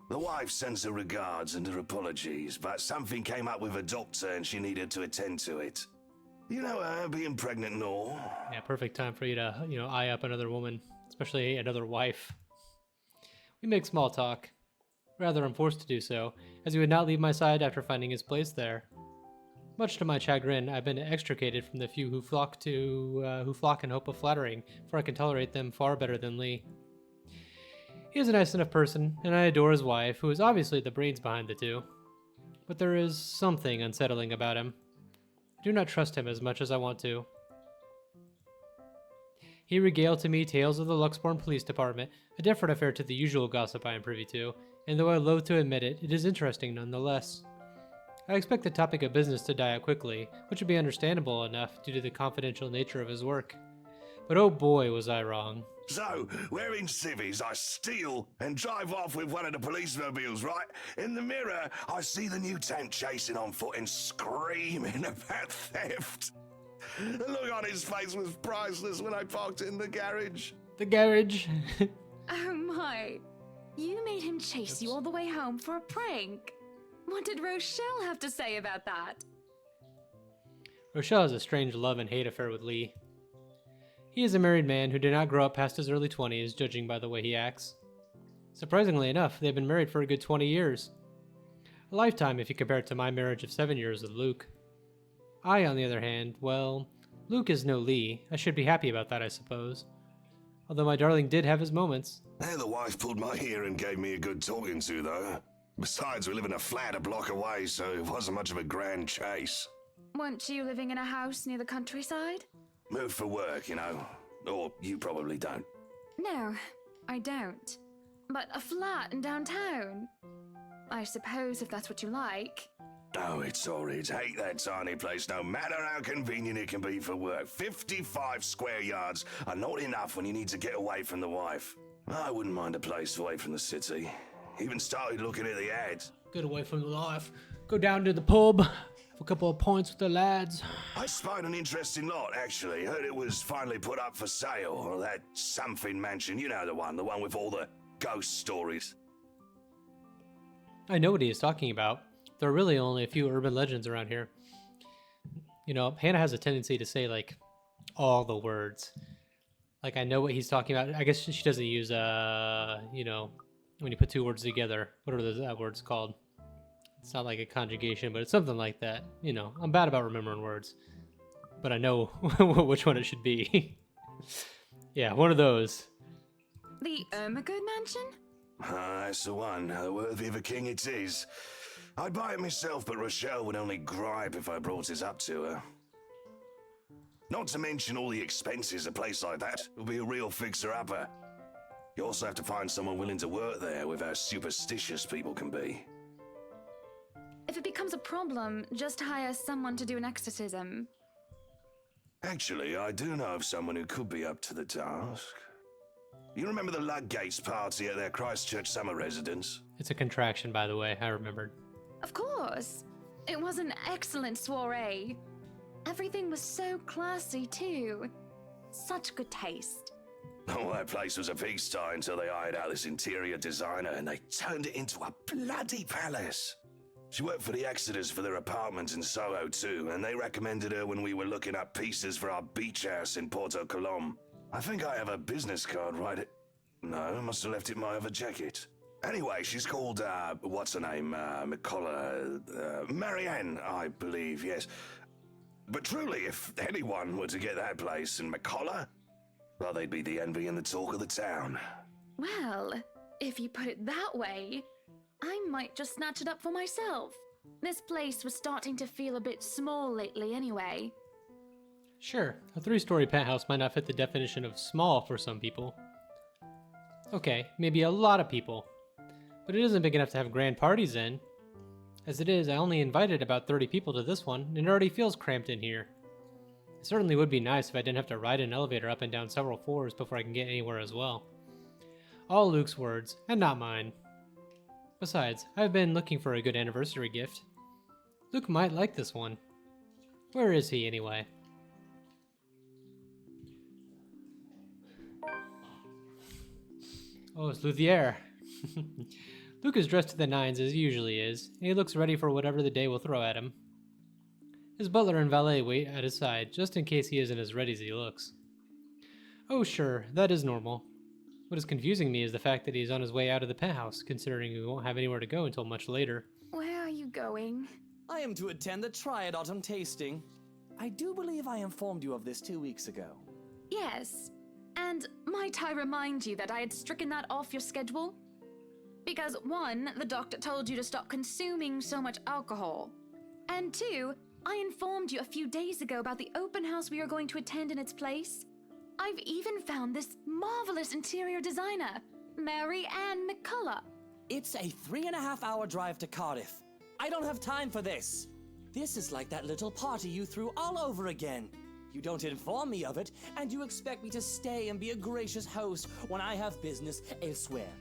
The wife sends her regards and her apologies, but something came up with a doctor and she needed to attend to it. You know her, being pregnant and all. Yeah, perfect time for you to, eye up another woman, especially another wife. We make small talk. Rather, I'm forced to do so, as he would not leave my side after finding his place there. Much to my chagrin, I've been extricated from the few who flock in hope of flattering, for I can tolerate them far better than Lee. He is a nice enough person, and I adore his wife, who is obviously the brains behind the two. But there is something unsettling about him. I do not trust him as much as I want to. He regaled to me tales of the Luxbourne Police Department, a different affair to the usual gossip I am privy to, and though I loathe to admit it, it is interesting nonetheless. I expect the topic of business to die out quickly, which would be understandable enough due to the confidential nature of his work. But oh boy, was I wrong. So, wearing civvies, I steal and drive off with one of the police mobiles, right? In the mirror, I see the mutant chasing on foot and screaming about theft. The look on his face was priceless when I parked it in the garage. The garage? Oh my. You made him chase you all the way home for a prank. What did Rochelle have to say about that? Rochelle has a strange love and hate affair with Lee. He is a married man who did not grow up past his early 20s, judging by the way he acts. Surprisingly enough, they have been married for a good 20 years. A lifetime if you compare it to my marriage of 7 years with Luke. I, on the other hand, well, Luke is no Lee. I should be happy about that, I suppose. Although my darling did have his moments. The wife pulled my ear and gave me a good talking to, though. Besides, we live in a flat a block away, so it wasn't much of a grand chase. Weren't you living in a house near the countryside? Moved for work, you know. Or you probably don't. No, I don't. But a flat in downtown. I suppose if that's what you like. Oh, it's horrid. Hate that tiny place, no matter how convenient it can be for work. 55 square yards are not enough when you need to get away from the wife. I wouldn't mind a place away from the city. Even started looking at the ads. Get away from the life. Go down to the pub, have a couple of points with the lads. I spied an interesting lot, actually. Heard it was finally put up for sale. Or that something mansion, you know the one with all the ghost stories. I know what he is talking about. There are really only a few urban legends around here. You know, Hannah has a tendency to say, like, all the words. Like, I know what he's talking about. I guess she doesn't use, you know, when you put two words together. What are those words called? It's not like a conjugation, but it's something like that. You know, I'm bad about remembering words. But I know which one it should be. Yeah, one of those. The Ermagood mansion? That's the one. Worthy of a king it is. I'd buy it myself, but Rochelle would only gripe if I brought it up to her. Not to mention all the expenses a place like that will be a real fixer-upper. You also have to find someone willing to work there with how superstitious people can be. If it becomes a problem, just hire someone to do an exorcism. Actually, I do know of someone who could be up to the task. You remember the Ludgates party at their Christchurch summer residence? It's a contraction, by the way. I remembered. Of course. It was an excellent soiree. Everything was so classy, too. Such good taste. Oh, that place was a pigsty until they hired out this interior designer and they turned it into a bloody palace. She worked for the Exodus for their apartments in Soho too, and they recommended her when we were looking up pieces for our beach house in Porto Colom. I think I have a business card right at... No, I must have left it in my other jacket. Anyway, she's called, what's her name? McCullough, Marianne, I believe, yes. But truly, if anyone were to get that place in McCullough, well, they'd be the envy and the talk of the town. Well, if you put it that way, I might just snatch it up for myself. This place was starting to feel a bit small lately anyway. Sure, a 3-story penthouse might not fit the definition of small for some people. Okay, maybe a lot of people. But it isn't big enough to have grand parties in. As it is, I only invited about 30 people to this one, and it already feels cramped in here. It certainly would be nice if I didn't have to ride an elevator up and down several floors before I can get anywhere as well. All Luke's words, and not mine. Besides, I've been looking for a good anniversary gift. Luke might like this one. Where is he, anyway? Oh, it's Luthier. Luke is dressed to the nines as he usually is, and he looks ready for whatever the day will throw at him. His butler and valet wait at his side, just in case he isn't as ready as he looks. Oh sure, that is normal. What is confusing me is the fact that he's on his way out of the penthouse, considering he won't have anywhere to go until much later. Where are you going? I am to attend the Triad Autumn Tasting. I do believe I informed you of this 2 weeks ago. Yes. And might I remind you that I had stricken that off your schedule? Because 1, the doctor told you to stop consuming so much alcohol. And 2, I informed you a few days ago about the open house we are going to attend in its place. I've even found this marvelous interior designer, Mary Ann McCullough. It's a 3.5-hour drive to Cardiff. I don't have time for this. This is like that little party you threw all over again. You don't inform me of it, and you expect me to stay and be a gracious host when I have business elsewhere.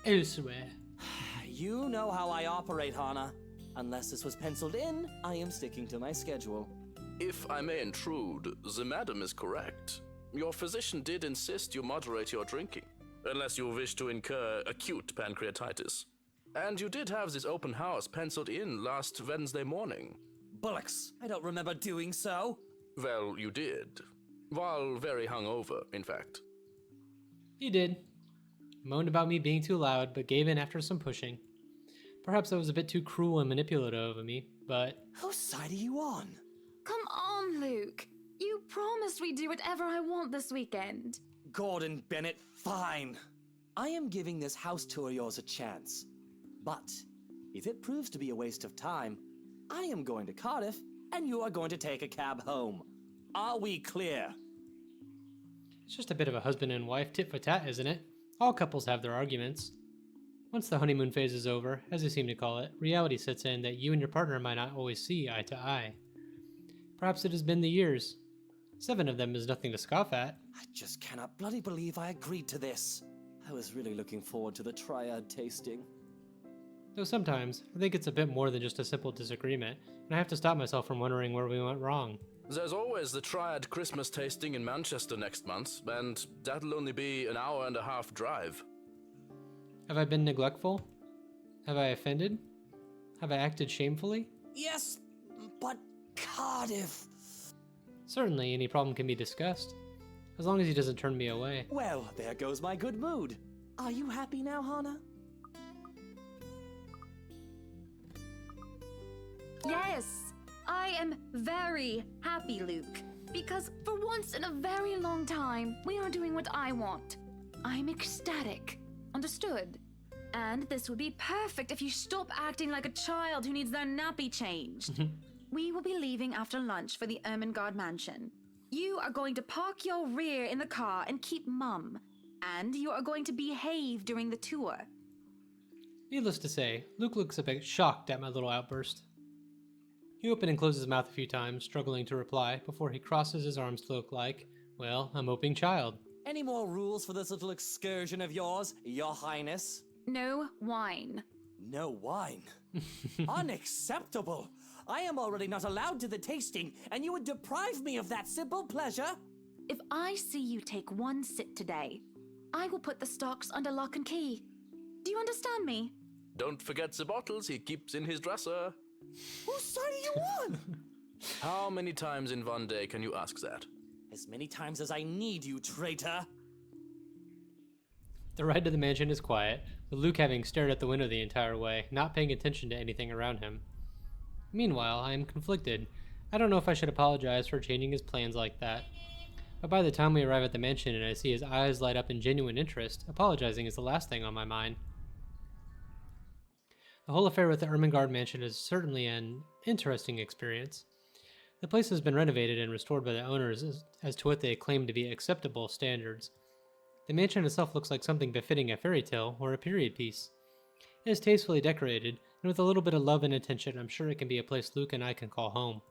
Elsewhere. You know how I operate, Hannah. Unless this was penciled in, I am sticking to my schedule. If I may intrude, the madam is correct. Your physician did insist you moderate your drinking, unless you wish to incur acute pancreatitis. And you did have this open house penciled in last Wednesday morning. Bullocks, I don't remember doing so. Well, you did. While very hungover, in fact. He did. Moaned about me being too loud, but gave in after some pushing. Perhaps that was a bit too cruel and manipulative of me, but... Whose side are you on? Come on, Luke. You promised we'd do whatever I want this weekend. Gordon Bennett, fine. I am giving this house tour of yours a chance. But if it proves to be a waste of time, I am going to Cardiff, and you are going to take a cab home. Are we clear? It's just a bit of a husband and wife tit for tat, isn't it? All couples have their arguments. Once the honeymoon phase is over, as they seem to call it, reality sets in that you and your partner might not always see eye to eye. Perhaps it has been the years. 7 of them is nothing to scoff at. I just cannot bloody believe I agreed to this. I was really looking forward to the Triad tasting. Though sometimes, I think it's a bit more than just a simple disagreement, and I have to stop myself from wondering where we went wrong. There's always the Triad Christmas tasting in Manchester next month, and that'll only be an hour and a half drive. Have I been neglectful? Have I offended? Have I acted shamefully? Yes, but Cardiff. Certainly, any problem can be discussed, as long as he doesn't turn me away. Well, there goes my good mood. Are you happy now, Hana? Yes, I am very happy, Luke. Because for once in a very long time, we are doing what I want. I'm ecstatic. Understood? And this would be perfect if you stop acting like a child who needs their nappy changed. We will be leaving after lunch for the Ermengarde mansion. You are going to park your rear in the car and keep mum. And you are going to behave during the tour. Needless to say, Luke looks a bit shocked at my little outburst. He opens and closes his mouth a few times, struggling to reply, before he crosses his arms to look like, well, a moping child. Any more rules for this little excursion of yours, Your Highness? No wine. No wine? Unacceptable! I am already not allowed to the tasting, and you would deprive me of that simple pleasure? If I see you take one sip today, I will put the stocks under lock and key. Do you understand me? Don't forget the bottles he keeps in his dresser. Whose side are you on? How many times in one day can you ask that? As many times as I need you, traitor. The ride to the mansion is quiet, with Luke having stared at the window the entire way, not paying attention to anything around him. Meanwhile, I am conflicted. I don't know if I should apologize for changing his plans like that. But by the time we arrive at the mansion and I see his eyes light up in genuine interest, apologizing is the last thing on my mind. The whole affair with the Ermengarde mansion is certainly an interesting experience. The place has been renovated and restored by the owners as to what they claim to be acceptable standards. The mansion itself looks like something befitting a fairy tale or a period piece. It is tastefully decorated, and with a little bit of love and attention, I'm sure it can be a place Luke and I can call home.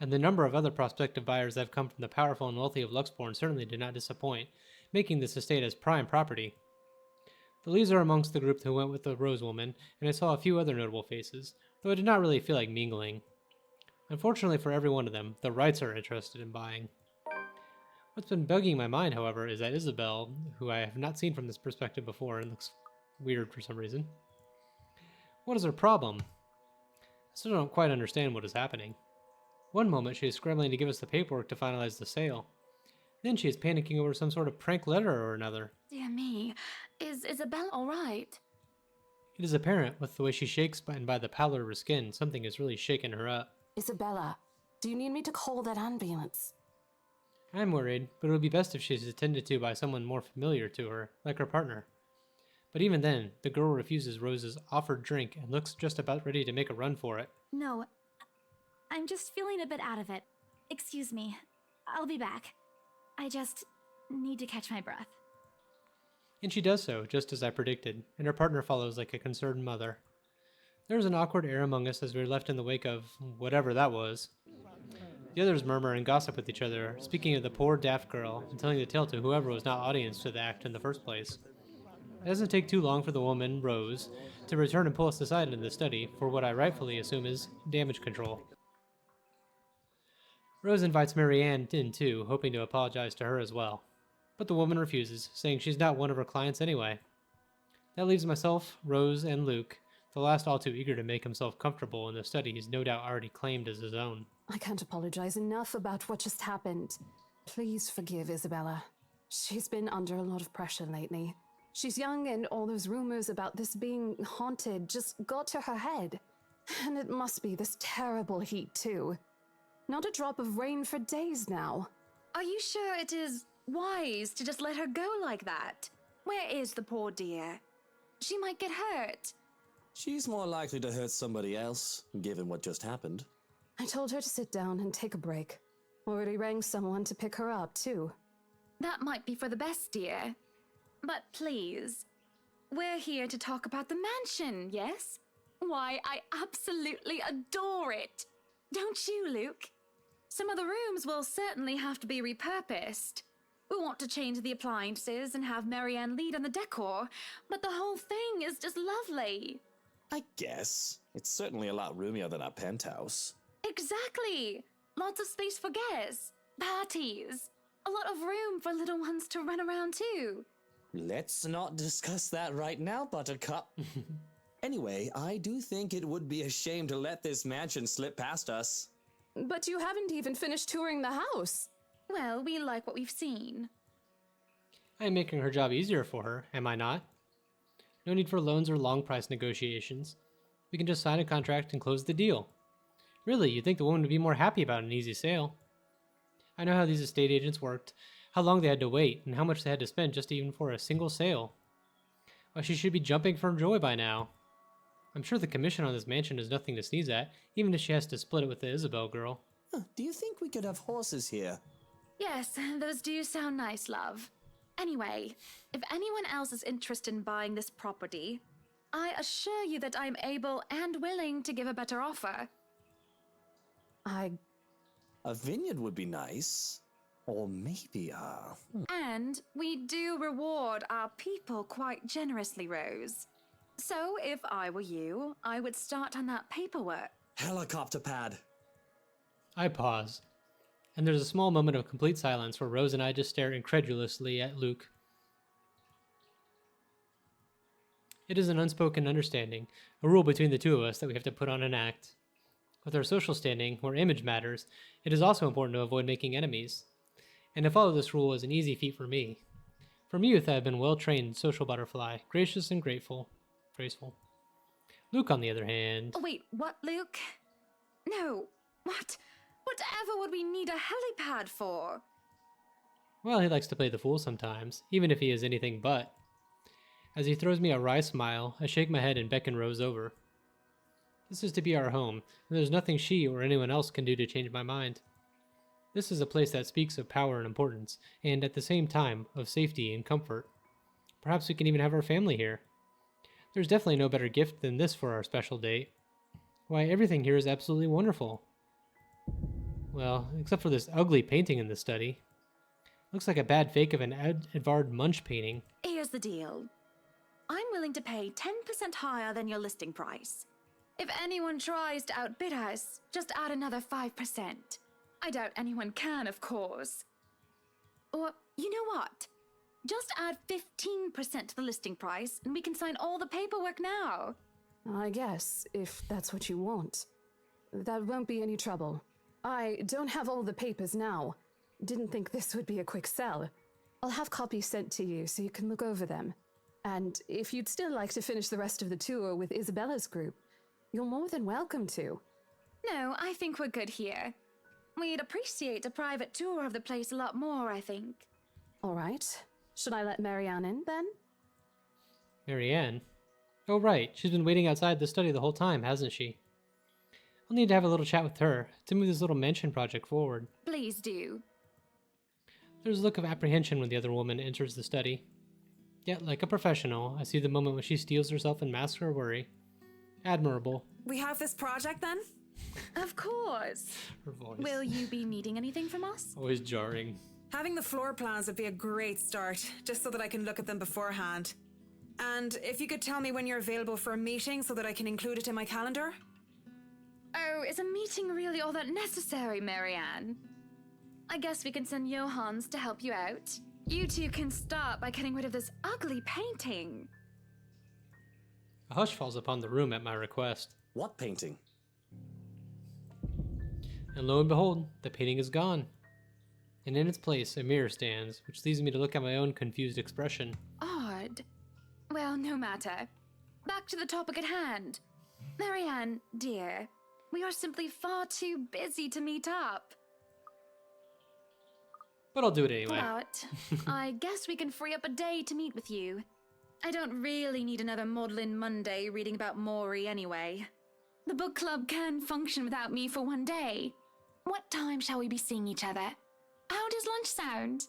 And the number of other prospective buyers that have come from the powerful and wealthy of Luxbourne certainly did not disappoint, making this estate as prime property. The Lees are amongst the group who went with the Rose Woman, and I saw a few other notable faces, though I did not really feel like mingling. Unfortunately for every one of them, the Wrights are interested in buying. What's been bugging my mind, however, is that Isabel, who I have not seen from this perspective before and looks weird for some reason. What is her problem? I still don't quite understand what is happening. One moment she is scrambling to give us the paperwork to finalize the sale. Then she is panicking over some sort of prank letter or another. Dear me, is Isabel all right? It is apparent, with the way she shakes and by the pallor of her skin, something has really shaken her up. Isabella, do you need me to call that ambulance? I'm worried, but it would be best if she is attended to by someone more familiar to her, like her partner. But even then, the girl refuses Rose's offered drink and looks just about ready to make a run for it. No, I'm just feeling a bit out of it. Excuse me. I'll be back. I just need to catch my breath. And she does so, just as I predicted, and her partner follows like a concerned mother. There is an awkward air among us as we are left in the wake of whatever that was. The others murmur and gossip with each other, speaking of the poor daft girl and telling the tale to whoever was not audience to the act in the first place. It doesn't take too long for the woman, Rose, to return and pull us aside into the study for what I rightfully assume is damage control. Rose invites Marianne in too, hoping to apologize to her as well. But the woman refuses, saying she's not one of her clients anyway. That leaves myself, Rose, and Luke, the last all too eager to make himself comfortable in the study he's no doubt already claimed as his own. I can't apologize enough about what just happened. Please forgive Isabella. She's been under a lot of pressure lately. She's young and all those rumors about this being haunted just got to her head. And it must be this terrible heat too. Not a drop of rain for days now. Are you sure it is wise to just let her go like that? Where is the poor dear? She might get hurt. She's more likely to hurt somebody else, given what just happened. I told her to sit down and take a break. Already rang someone to pick her up, too. That might be for the best, dear. But please, we're here to talk about the mansion, yes? Why, I absolutely adore it. Don't you, Luke? Some of the rooms will certainly have to be repurposed. We want to change the appliances and have Marianne lead on the decor, but the whole thing is just lovely. I guess. It's certainly a lot roomier than our penthouse. Exactly! Lots of space for guests, parties, a lot of room for little ones to run around too. Let's not discuss that right now, Buttercup. Anyway, I do think it would be a shame to let this mansion slip past us. But you haven't even finished touring the house. Well, we like what we've seen. I am making her job easier for her, am I not? No need for loans or long price negotiations. We can just sign a contract and close the deal. Really, you'd think the woman would be more happy about an easy sale. I know how these estate agents worked, how long they had to wait, and how much they had to spend just even for a single sale. Why, she should be jumping for joy by now. I'm sure the commission on this mansion is nothing to sneeze at, even if she has to split it with the Isabel girl. Do you think we could have horses here? Yes, those do sound nice, love. Anyway, if anyone else is interested in buying this property, I assure you that I'm able and willing to give a better offer. A vineyard would be nice. Or maybe And we do reward our people quite generously, Rose. So if I were you, I would start on that paperwork. helicopter pad. I pause, and there's a small moment of complete silence where Rose and I just stare incredulously at Luke. It is an unspoken understanding, a rule between the two of us that we have to put on an act. With our social standing, where image matters, it is also important to avoid making enemies. And to follow this rule is an easy feat for me. From youth I have been well-trained social butterfly, gracious and graceful. Luke, on the other hand... Oh, wait, what, Luke? No, what? Whatever would we need a helipad for? Well, he likes to play the fool sometimes, even if he is anything but. As he throws me a wry smile, I shake my head and beckon Rose over. This is to be our home, and there's nothing she or anyone else can do to change my mind. This is a place that speaks of power and importance, and at the same time, of safety and comfort. Perhaps we can even have our family here. There's definitely no better gift than this for our special date. Why, everything here is absolutely wonderful. Well, except for this ugly painting in the study. Looks like a bad fake of an Edvard Munch painting. Here's the deal. I'm willing to pay 10% higher than your listing price. If anyone tries to outbid us, just add another 5%. I doubt anyone can, of course. Or, you know what? Just add 15% to the listing price, and we can sign all the paperwork now. I guess, if that's what you want. That won't be any trouble. I don't have all the papers now. Didn't think this would be a quick sell. I'll have copies sent to you so you can look over them. And if you'd still like to finish the rest of the tour with Isabella's group, you're more than welcome to. No, I think we're good here. We'd appreciate a private tour of the place a lot more, I think. All right. Should I let Marianne in, then? Marianne? Oh right, she's been waiting outside the study the whole time, hasn't she? I'll need to have a little chat with her to move this little mansion project forward. Please do. There's a look of apprehension when the other woman enters the study. Yet, like a professional, I see the moment when she steels herself and masks her worry. Admirable. We have this project then? Of course. Her voice. Will you be needing anything from us? Always jarring. Having the floor plans would be a great start, just so that I can look at them beforehand. And if you could tell me when you're available for a meeting so that I can include it in my calendar? Oh, is a meeting really all that necessary, Marianne? I guess we can send Johans to help you out. You two can start by getting rid of this ugly painting. A hush falls upon the room at my request. What painting? And lo and behold, the painting is gone. And in its place, a mirror stands, which leads me to look at my own confused expression. Odd. Well, no matter. Back to the topic at hand. Marianne, dear, we are simply far too busy to meet up. But I'll do it anyway. But I guess we can free up a day to meet with you. I don't really need another Maudlin Monday reading about Maury anyway. The book club can function without me for one day. What time shall we be seeing each other? How does lunch sound?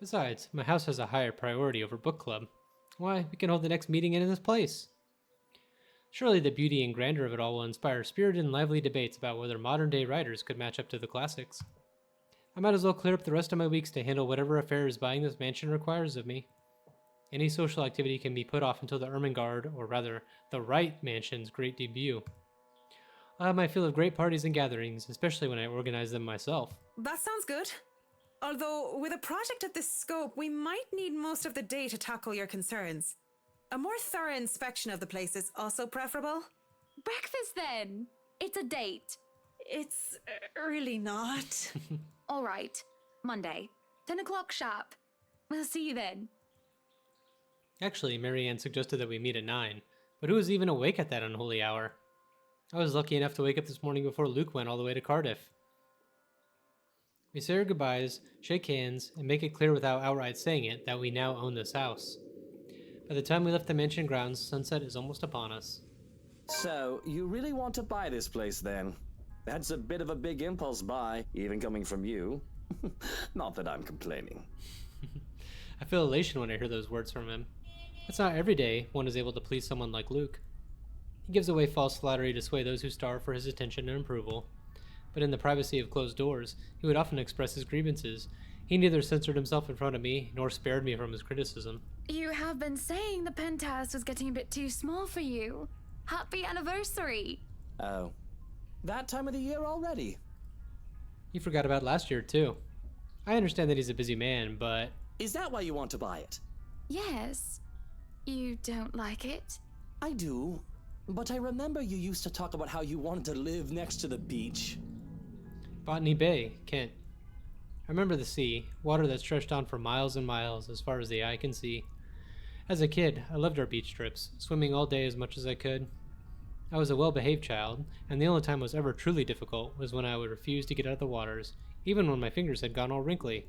Besides, my house has a higher priority over book club. Why, we can hold the next meeting in this place. Surely the beauty and grandeur of it all will inspire spirited and lively debates about whether modern-day writers could match up to the classics. I might as well clear up the rest of my weeks to handle whatever affairs buying this mansion requires of me. Any social activity can be put off until the Ermengarde, or rather, the Wright Mansion's great debut. I'll have my fill of great parties and gatherings, especially when I organize them myself. That sounds good. Although, with a project of this scope, we might need most of the day to tackle your concerns. A more thorough inspection of the place is also preferable. Breakfast then! It's a date. It's really not. All right. Monday, 10 o'clock sharp. We'll see you then. Actually, Marianne suggested that we meet at 9, but who was even awake at that unholy hour? I was lucky enough to wake up this morning before Luke went all the way to Cardiff. We say our goodbyes, shake hands, and make it clear without outright saying it that we now own this house. By the time we left the mansion grounds, sunset is almost upon us. So, you really want to buy this place then? That's a bit of a big impulse buy, even coming from you. Not that I'm complaining. I feel elation when I hear those words from him. It's not every day one is able to please someone like Luke. He gives away false flattery to sway those who starve for his attention and approval. But in the privacy of closed doors, he would often express his grievances. He neither censored himself in front of me, nor spared me from his criticism. You have been saying the penthouse was getting a bit too small for you. Happy anniversary! Oh. That time of the year already? He forgot about last year, too. I understand that he's a busy man, but... Is that why you want to buy it? Yes. You don't like it? I do. But I remember you used to talk about how you wanted to live next to the beach. Botany Bay, Kent. I remember the sea, water that stretched on for miles and miles as far as the eye can see. As a kid, I loved our beach trips, swimming all day as much as I could. I was a well-behaved child, and the only time it was ever truly difficult was when I would refuse to get out of the waters, even when my fingers had gone all wrinkly.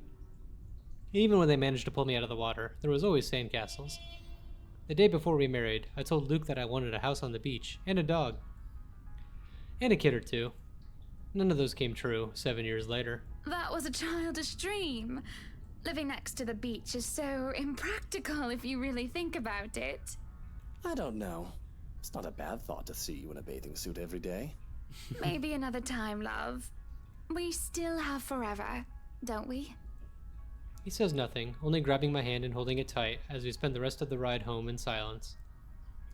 Even when they managed to pull me out of the water, there was always sandcastles. The day before we married, I told Luke that I wanted a house on the beach, and a dog. And a kid or two. None of those came true 7 years later. That was a childish dream. Living next to the beach is so impractical if you really think about it. I don't know. It's not a bad thought to see you in a bathing suit every day. Maybe another time, love. We still have forever, don't we? He says nothing, only grabbing my hand and holding it tight as we spend the rest of the ride home in silence.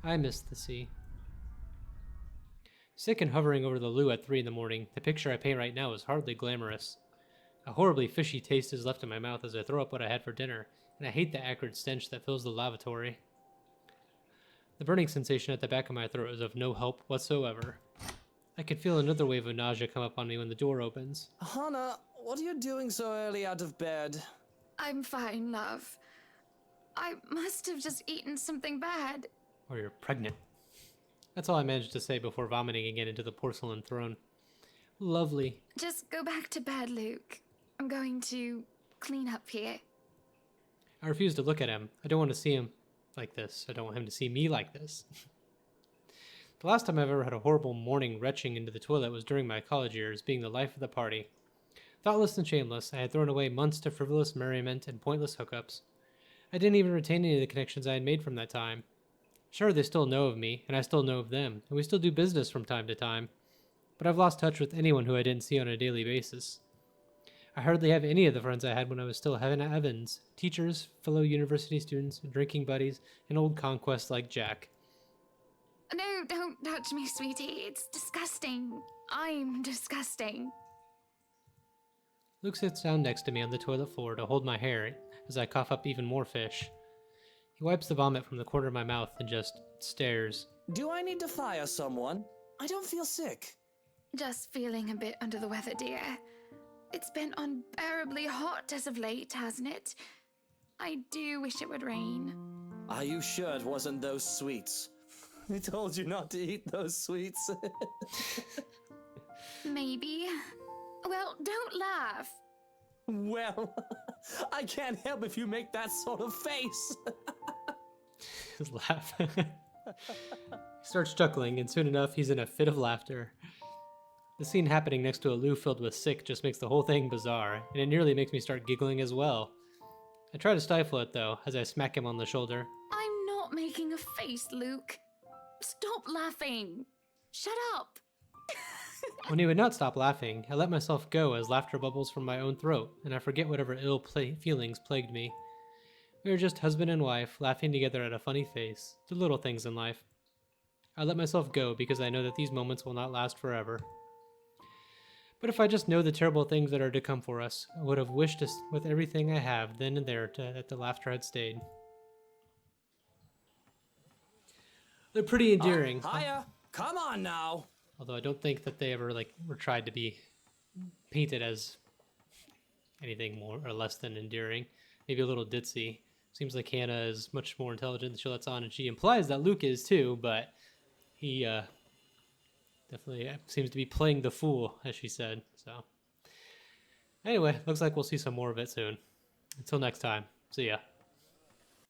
I miss the sea. Sick and hovering over the loo at 3 in the morning, the picture I paint right now is hardly glamorous. A horribly fishy taste is left in my mouth as I throw up what I had for dinner, and I hate the acrid stench that fills the lavatory. The burning sensation at the back of my throat is of no help whatsoever. I could feel another wave of nausea come up on me when the door opens. Hannah, what are you doing so early out of bed? I'm fine, love. I must have just eaten something bad. Or you're pregnant. That's all I managed to say before vomiting again into the porcelain throne. Lovely. Just go back to bed, Luke. I'm going to clean up here. I refuse to look at him. I don't want to see him like this. I don't want him to see me like this. The last time I've ever had a horrible morning retching into the toilet was during my college years, being the life of the party. Thoughtless and shameless, I had thrown away months to frivolous merriment and pointless hookups. I didn't even retain any of the connections I had made from that time. Sure, they still know of me, and I still know of them, and we still do business from time to time, but I've lost touch with anyone who I didn't see on a daily basis. I hardly have any of the friends I had when I was still Hannah Evans, teachers, fellow university students, drinking buddies, and old conquests like Jack. No, don't touch me, sweetie. It's disgusting. I'm disgusting. Luke sits down next to me on the toilet floor to hold my hair as I cough up even more fish. He wipes the vomit from the corner of my mouth and just stares. Do I need to fire someone? I don't feel sick. Just feeling a bit under the weather, dear. It's been unbearably hot as of late, hasn't it? I do wish it would rain. Are you sure it wasn't those sweets? I told you not to eat those sweets. Maybe. Well, don't laugh. Well, I can't help if you make that sort of face. His laugh. He starts chuckling, and soon enough, he's in a fit of laughter. The scene happening next to a loo filled with sick just makes the whole thing bizarre, and it nearly makes me start giggling as well. I try to stifle it, though, as I smack him on the shoulder. I'm not making a face, Luke. Stop laughing. Shut up. When he would not stop laughing, I let myself go as laughter bubbles from my own throat, and I forget whatever ill feelings plagued me. We were just husband and wife, laughing together at a funny face, the little things in life. I let myself go because I know that these moments will not last forever. But if I just know the terrible things that are to come for us, I would have wished us with everything I have then and there that the laughter had stayed. They're pretty endearing. Hiya! Come on now! Although I don't think that they ever were tried to be painted as anything more or less than endearing. Maybe a little ditzy. Seems like Hannah is much more intelligent than she lets on, and she implies that Luke is too, but he definitely seems to be playing the fool, as she said. So anyway, looks like we'll see some more of it soon. Until next time, see ya.